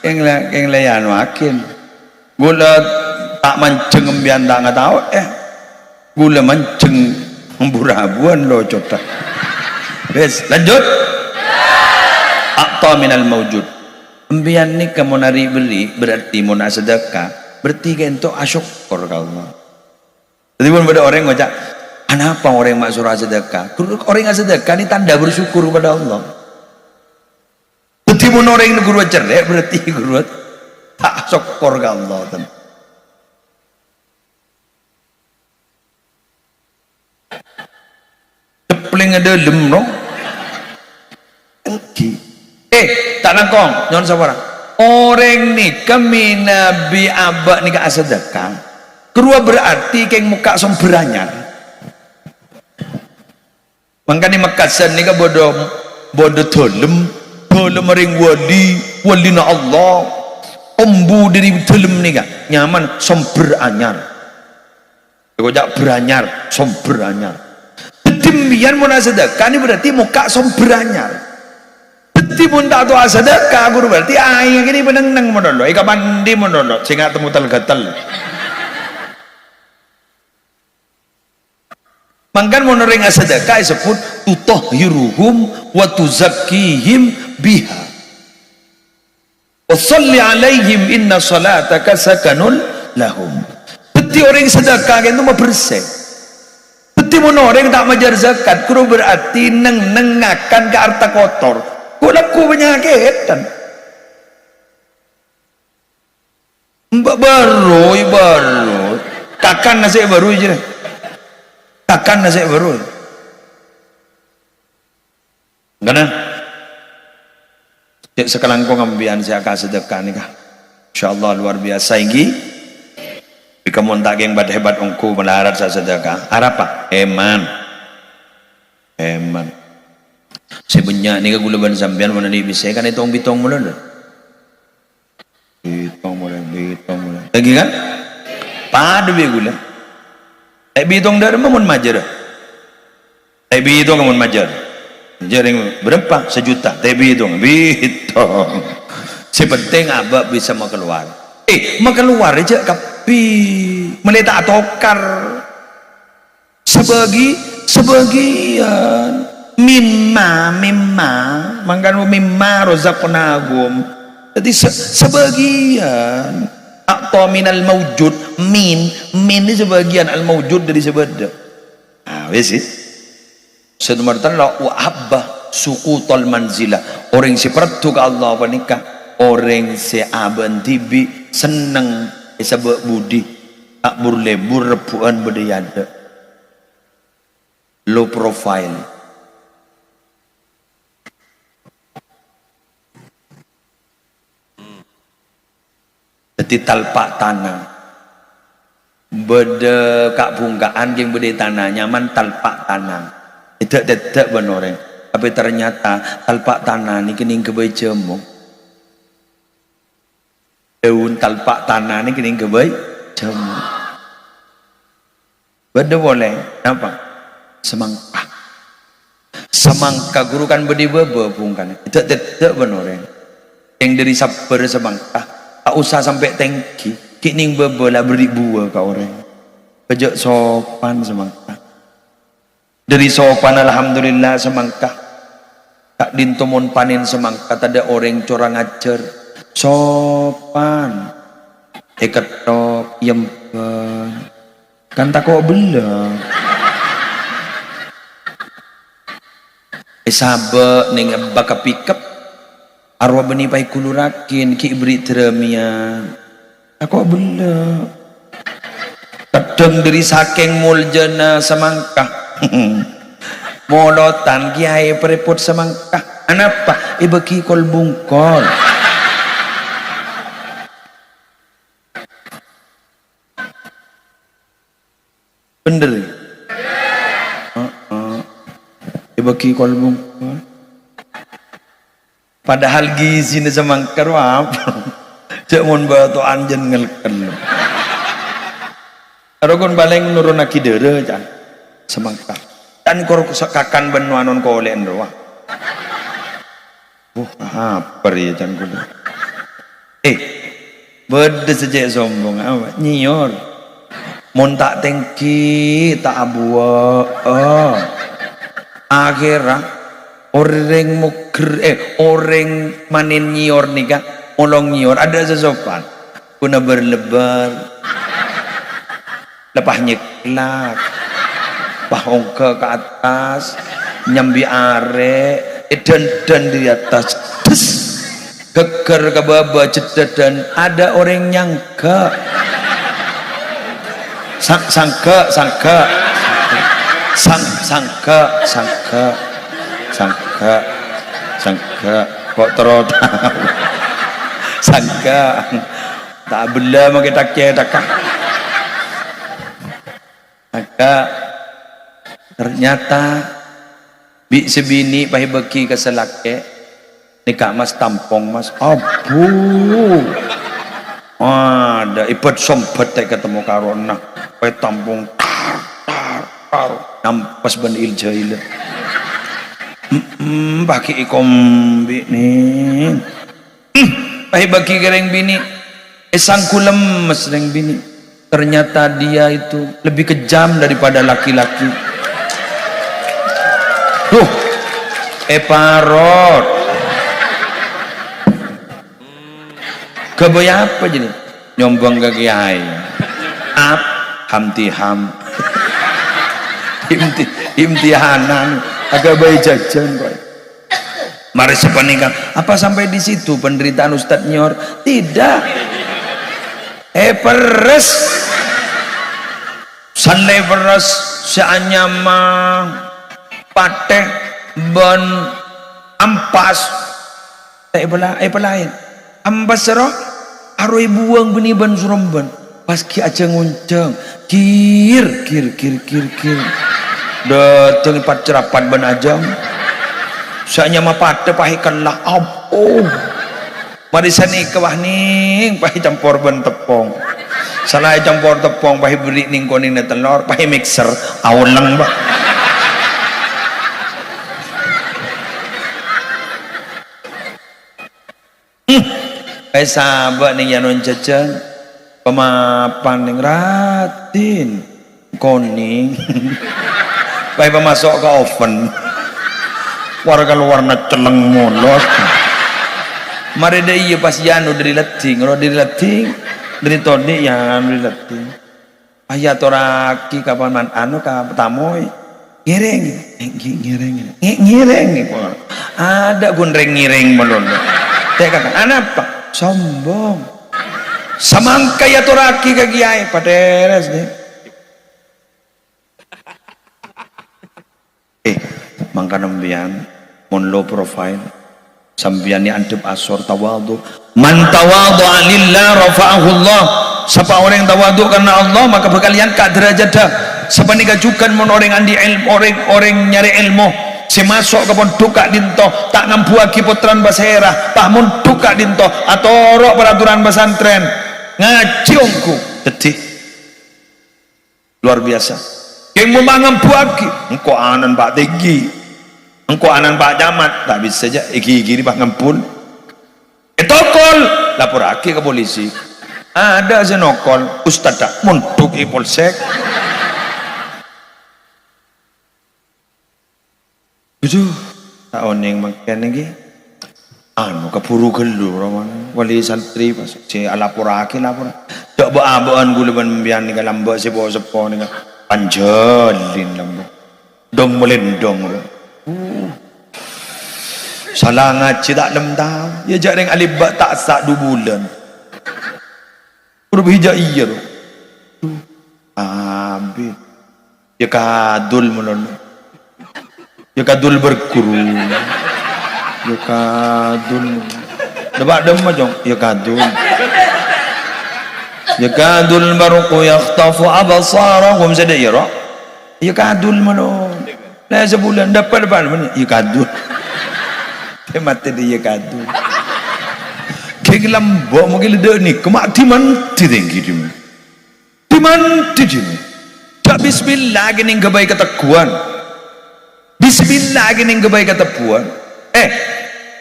Keng layan makin. Gula tak mancing ambian tak nggak tahu Gula mancing burabuan locot tak. Bes lanjut. Aqta minal mawjud. Ambian ni kamu nari beli berarti mau nak sedekah berarti kan itu asyukur kalau. Jadi pun ada orang ngocak Kenapa orang yang maksur sedekah? Orang yang sedekah ini tanda bersyukur kepada Allah. Berarti mun orang yang guru cerdik berarti guru tak syukur ke Allah. Cepling ada lem no. Tak nangkong, nyon sabar. Orang ni kami Nabi abak ni ka sedekah. Kedua berarti keng muka som beranyar. Makanya makasan ni ka bodoh tolem ring wali na Allah. Ombu dari tolem ni ka nyaman som beranyar. Kau jak beranyar, som beranyar. Demikian mun sedekah ni berarti muka som beranyar. Timun tak tahu sedekah guru berarti ayah gini beneng monono ika mandi monono sehingga temu gatal mangkan monoring sedekah disebut tutahhiruhum wa tuzakkihim biha wa sholli alaihim inna salataka sakanun lahum. Beti orang sedekah itu mah bersih. Beti monoring tak majar zakat guru berarti nengakan ke harta kotor. Kulaku penyakit dan baru kakan nasi baru je kakan nasi baru karena sekarang kau ngambian saya kasih sedekah ni kah insyaallah luar biasa ini jika mau tak yang hebat ongku melarat saya sedekah apa eman sebenarnya ni gula ban sampean mana ni bisa kan itu bitong mula lagi kan pada be gula bitong dah mun majar bitong mun majar jaring berapa sejuta bitong sepenting abak bisa mengeluar mengeluar aja kapi meletak tokar sebagian mimma mangkano mimma rozaqnahum jadi sebagian atau minal maujud min ini sebagian al maujud dari sebeda wes sedumartan la wa habba suqutal manzilah orang si pertu ke Allah panika orang si aban tibi seneng sebab budi tak burlebur rebuan bedayada low profile. Jadi talpak tanah beda kak bungkaan yang beda tanah nyaman talpak tanah itu tidak benar tapi ternyata talpak tanah ini kini kebaicemu daun talpak tanah ini kini kebaicemu beda boleh apa semangka guru kan beda bungkan itu tidak benar yang dari sabar semangka tak usah sampai tangki kini bebola beribu ke orang pejak sopan semangka dari sopan alhamdulillah semangka tak dintomon panen semangka tak ada orang corang ajar sopan ketok yempen kan tak kok bela sabe ning baka pikap arwah beni pai kulurakin ki beri teremia aku bela kadang dari saking muljana semangka molotan kiai perepot semangka anapa ibeki kol bungkol bener ibeki kol bungkol padahal gizi ni semangka apa cak mon batu anjen ngelken arokon baleng nurun akidere jan semangka dan kor kakan benuanon kolen doa apa ya jan kudu beda sejak sombong apa nyior mon tak tengki tak abua akhirah orang muker orang manin nyior nikah olong nyior ada sesopan guna berlebar lepah nyeklak pah ongke ke atas nyambi are dan di atas des geger ke bawah cededan ada orang nyangka sangka kok terus sangka tak bela mau kita kah maka ternyata sebini pahi beki ke selake nikah mas tampong mas abu ada ibat sompet ketemu karona pahi tampong tar nampas ban iljaila pakai ikom bini pahi beki kereng bini sangkulem mas reng bini ternyata dia itu lebih kejam daripada laki-laki. Tuh, parot. Kebaya apa jadi? Nyombong ke kiai. Ap, hamtiham. Imtihanan. Agak bayi jajan kok. Mari sepenikah. Apa sampai di situ penderitaan Ustadz Nyor? Tidak. Peres. Sandai peres seanyama pateh ben ampas lain ampas serok aroi buang beni ban suremban pas ki aja ngunceng kir dateng pat cerapat ban ajam seanyama pateh pahikan lah oh mari sani kewah ning pahi campur ban tepung salah campur tepung pahi beri ning koning telur pahi mixer aweleng mbak kayak sahabat nih yang non jajan pemapan ning ratin koning pahi pemasok ke oven warna celeng molot mari deh iya pas janu dari leting kalau dari leting dari todi ya dari leting ayat oraki kapan man anu ka tamoy ngireng ada gunreng ngireng melon teh kakak anak pak sombong samangka ya toraki ka kiai pateres deh mangka nembian mon low profile sambian ni antep asor tawadhu man tawadhu lillah rafa'ahu Allah siapa orang yang tawadhu karena Allah maka bakal diangkat derajatnya siapa ni gajukan mon orang andi ilmu orang nyari ilmu si masuk ke pon duka dinto tak ngampuaki putran basera pahmun duka dinto atau rok peraturan pesantren ngaciungku dedih luar biasa yang mau ngampuaki engkau anan pak tinggi engkau anan pak camat tak bisa saja iki pak ngampun tokol laporake ke polisi ada senokol ustad tak muntuk polsek itu tak oning makan lagi anu kepuru gelu rawan wali santri pas si lapor tak baabaan gula ban membian ni lambo si bawa sepo ni panjalin lambo dong melendong salah ngaji tak lemtau ya jarang alibak tak sak 2 bulan huruf hijau iya habis ya kadul melon ya kadul berguru ya kadul debak demma jong ya kadul baruku yakhtafu abasarahum sadaira ya kadul melon lah sebulan dapat mana ya kadul mati dia kadul kayak lambok mungkin leda ni kemak dimanti tinggi dimanti jini tak bismillah gini kebaik ketakuan bismillah gini kebaik ketakuan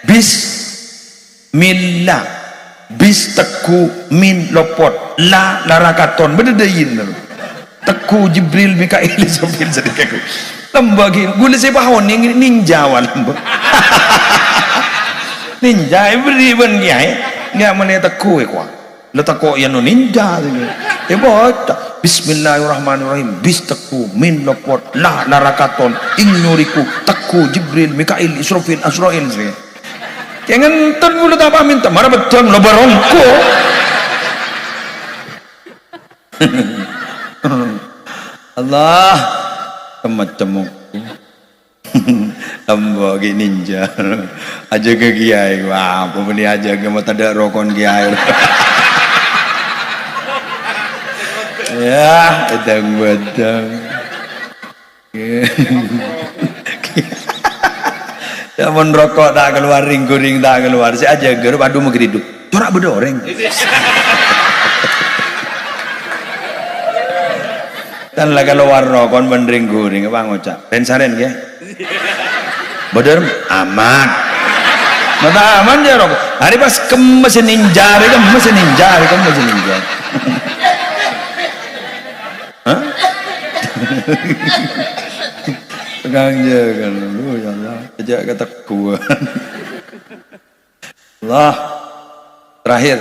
bismillah bis teku min lopot la larakaton bededayin teku Jibril Mikail Israfil sedikit lembagi gula saya bahon yang ninja lembag ninja beri ban kiai nggak mana teku kuah letak kok yang ninja ini bot Bismillahirrahmanirrahim. Bis teku min lepot la larakaton ing nuriku teku Jibril Mikail Israfil Azrail. Jangan ten mulut apa minta mana betul lo barongko. Allah temuk ambo ki ninja aja ke kiai wah apa ini aja ke mata ada rokon kiai. Ya, bedang-bedang. Ya mon rokok tak keluar, ring tak keluar. Si aja gerup aduh mau hidup. Corak bedoreng. Dan lah keluar rokok bendring guring apa ngocak. Pensaren ya. Bedor aman. Mata aman ya rokok. Hari pas kemesin ninja, kemesin ninja. Hah? Pegang jaga lu ya Allah, sejak ketakuan. Allah terakhir.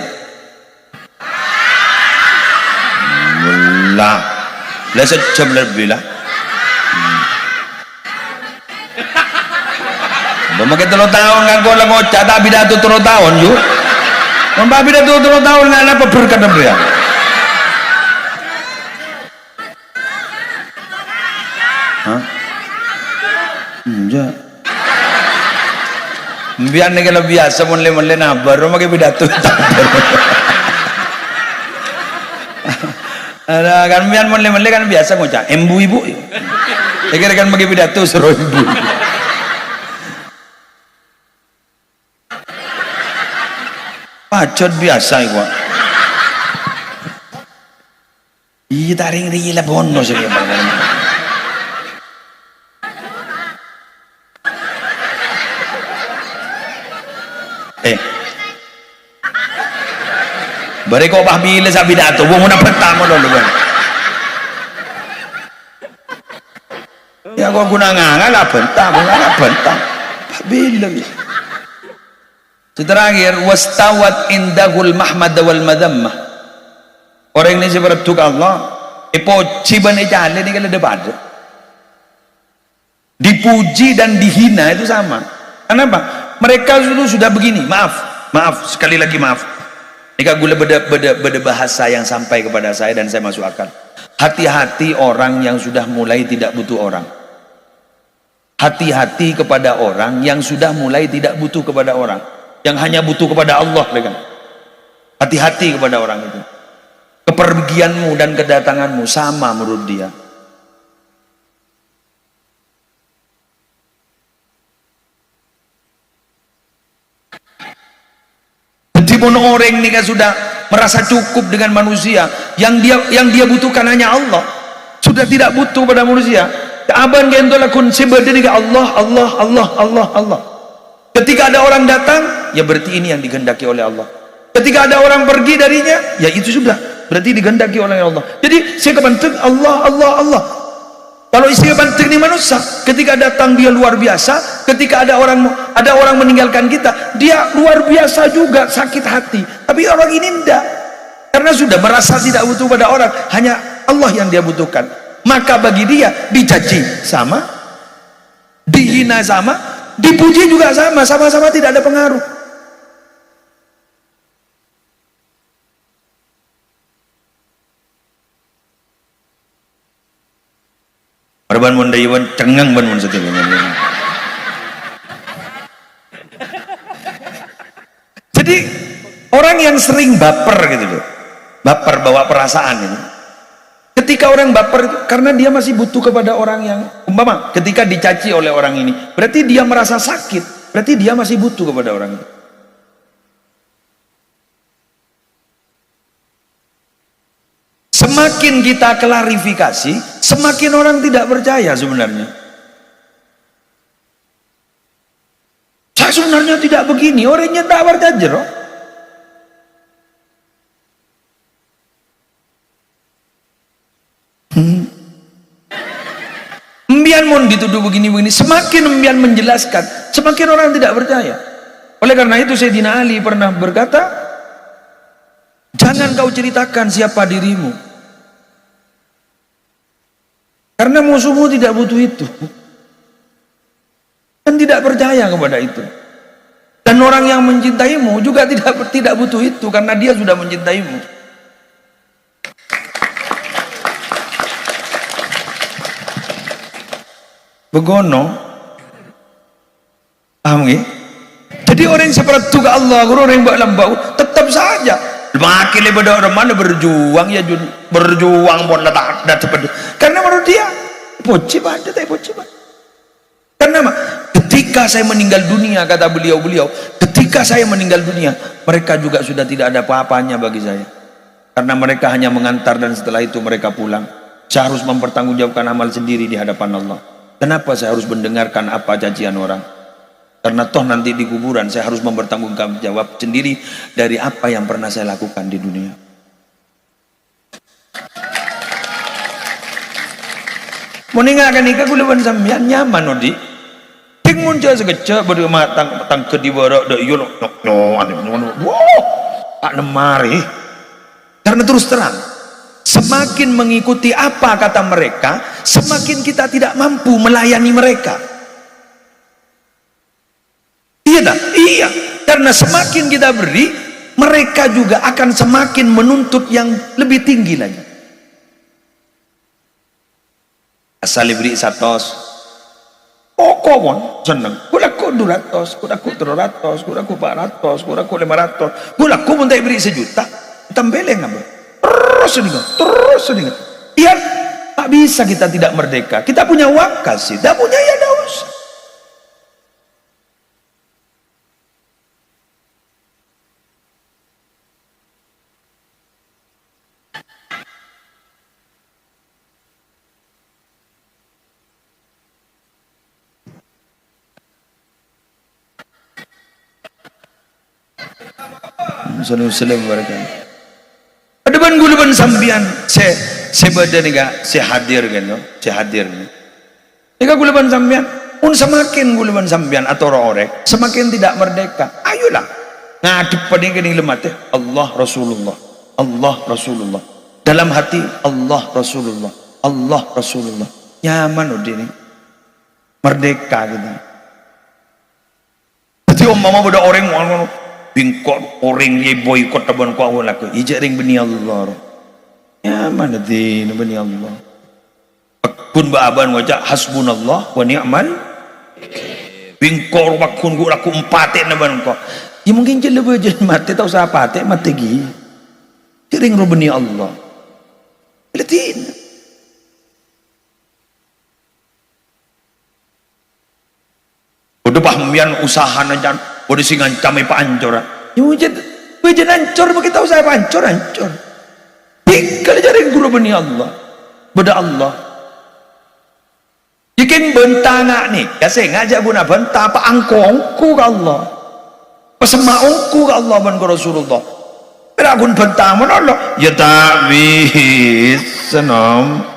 Mullah. Lah sejam lebih lah. Bamakai 3 tahun kan kau lah ngocak tak pidato 3 tahun yuk. Mbak pidato 3 tahun nggak apa berkat dia. Hah? Enggak. Biar nih kalau biasa mulai nabar, rumah ke pidato. Ada kan biar mulai kan biasa ngocak, embu ibu. Kira kan bagi pidato suruh ibu. Pacot biasa gua. Iya taring rila bono sih. Bari kau bah bila sa pidato, wong na pertama dulu kan. Ya kau guna ngala bentang. Bila. Terakhir wastawat indahul mahmad wal madhammah. Orang ini seperti Allah, ipoci bani jale ni kalau debat. Dipuji dan dihina itu sama. Kenapa? Mereka dulu sudah begini. Maaf sekali lagi maaf. Jika gula beda bahasa yang sampai kepada saya dan saya masuk akal. Hati-hati orang yang sudah mulai tidak butuh orang. Hati-hati kepada orang yang sudah mulai tidak butuh kepada orang. Yang hanya butuh kepada Allah. Hati-hati kepada orang itu. Kepergianmu dan kedatanganmu sama menurut dia. Meskipun orang ini kan sudah merasa cukup dengan manusia, yang dia butuhkan hanya Allah, sudah tidak butuh pada manusia. Aban gendolakun sebeda dengan Allah. Ketika ada orang datang, ya berarti ini yang digendaki oleh Allah. Ketika ada orang pergi darinya, ya itu sudah berarti digendaki oleh Allah. Jadi saya kepenting Allah. Kalau istri penting ini manusia, ketika datang dia luar biasa. Ketika ada orang meninggalkan kita, dia luar biasa juga sakit hati. Tapi orang ini tidak, karena sudah merasa tidak butuh pada orang, hanya Allah yang dia butuhkan. Maka bagi dia dicaci sama, dihina sama, dipuji juga sama-sama tidak ada pengaruh. Arban mun dayuan cengang ban mun setelahnya. Jadi orang yang sering baper gitu loh, baper bawa perasaan ini. Ketika orang baper itu karena dia masih butuh kepada orang yang umpama ketika dicaci oleh orang ini, berarti dia merasa sakit, berarti dia masih butuh kepada orang itu. Semakin kita klarifikasi, semakin orang tidak percaya sebenarnya. Saya sebenarnya tidak begini, orangnya tak percaya loh. Embian mon dituduh begini-begini, semakin embian menjelaskan, semakin orang tidak percaya. Oleh karena itu Sayyidina Ali pernah berkata, jangan kau ceritakan siapa dirimu, Karena musuhmu tidak butuh itu. Dan tidak percaya kepada itu. Dan orang yang mencintaimu juga tidak butuh itu, karena dia sudah mencintaimu. Begono, paham ya? Jadi orang yang seperti ke Allah, orang yang lambau, tetap saja. Makin lebih orang mana berjuang ya, berjuang pun tak seperti. Karena menurut dia, poci pada, tak poci pada. Karena ketika saya meninggal dunia, kata beliau, ketika saya meninggal dunia, mereka juga sudah tidak ada apa-apanya bagi saya. Karena mereka hanya mengantar dan setelah itu mereka pulang. Saya harus mempertanggungjawabkan amal sendiri di hadapan Allah. Kenapa saya harus mendengarkan apa cacian orang? Karena toh nanti di kuburan saya harus mempertanggungjawab sendiri dari apa yang pernah saya lakukan di dunia. Meninggalkan nikah kuliban sambian nyaman odi. Ting muncul sekecap berdua tang ke di barak dak yo no wow tak nemari. Karena terus terang, semakin mengikuti apa kata mereka, semakin kita tidak mampu melayani mereka. Iya tak? Iya. Karena semakin kita beri, mereka juga akan semakin menuntut yang lebih tinggi lagi. Asal beri 100, pokok seneng. Kulaku 200, kulaku 300, kulaku 400, kulaku 500, kulaku pun tak beri 1 juta. Tambeleng apa? Terus ini. Iya, tak bisa kita tidak merdeka. Kita punya wakil sih, tak punya ya dah usah. Assalamualaikum warahmatullahi wabarakatuh. Adeban guluban sambian se beda nika se hadir kan yo, se hadir. Nika guluban sambian, pun semakin guluban sambian atau orek semakin tidak merdeka. Ayolah ngadep pada gini lemate Allah Rasulullah, Allah Rasulullah. Dalam hati Allah Rasulullah, Allah Rasulullah. Nyaman udah ini, merdeka gitu. Jadi mama beda orang mau bingkot orang ye boykot taban ko awal aku ijak ring beni Allah ya mana din beni Allah akun ba aban wajah hasbunallah wa ni'mal bingkor wakun gua aku empate naban ko ya mungkin je lebih je mate tau sa pate mate gi ring ro beni Allah letin udah pahamian usaha najan udah sih ngancam apa ancur ya hujan ancur begitu tahu saya apa ancur kalau jadi guru bani Allah beda Allah jikin bentang nih kasih ngajak guna bentang apa angkongku ke Allah pesemaungku ke Allah dan ke Rasulullah beragun bentang mana Allah ya tak bisa nom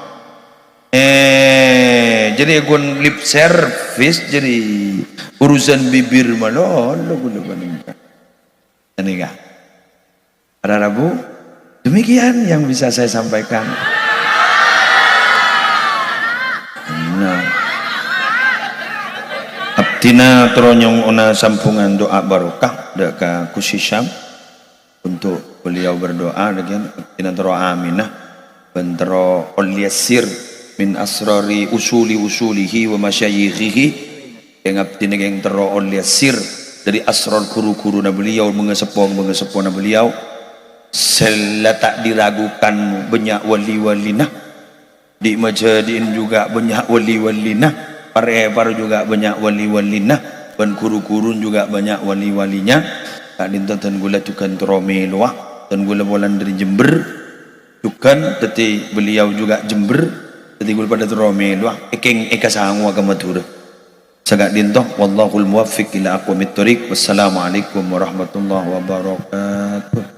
jadi gun lip service jadi urusan bibir malo lo guna baningkan ini kah para Rabu demikian yang bisa saya sampaikan. Nah abdina teronyong ona sampungan doa barokah deka kusisam untuk beliau berdoa dengan abdina tero aminah bentero olyasir min asrari usulihi wa masyayikhihi yang abdi yang teroon liasir dari asrar kuru-kuru na beliau mengesepong na beliau sela tak diragukan banyak wali-walina di majadiin juga banyak wali-walina para juga banyak wali-walina dan kuru-kurun juga banyak wali-walinya tak dintonton gula tukan teromeluah dan gula bolan dari Jember tukan teti beliau juga Jember jadi gula pada teromel wah ekeng ekasangu agama tur sagak dintoh wallahul muwaffiq ila aqwamit thoriq wassalamualaikum warahmatullahi wabarakatuh.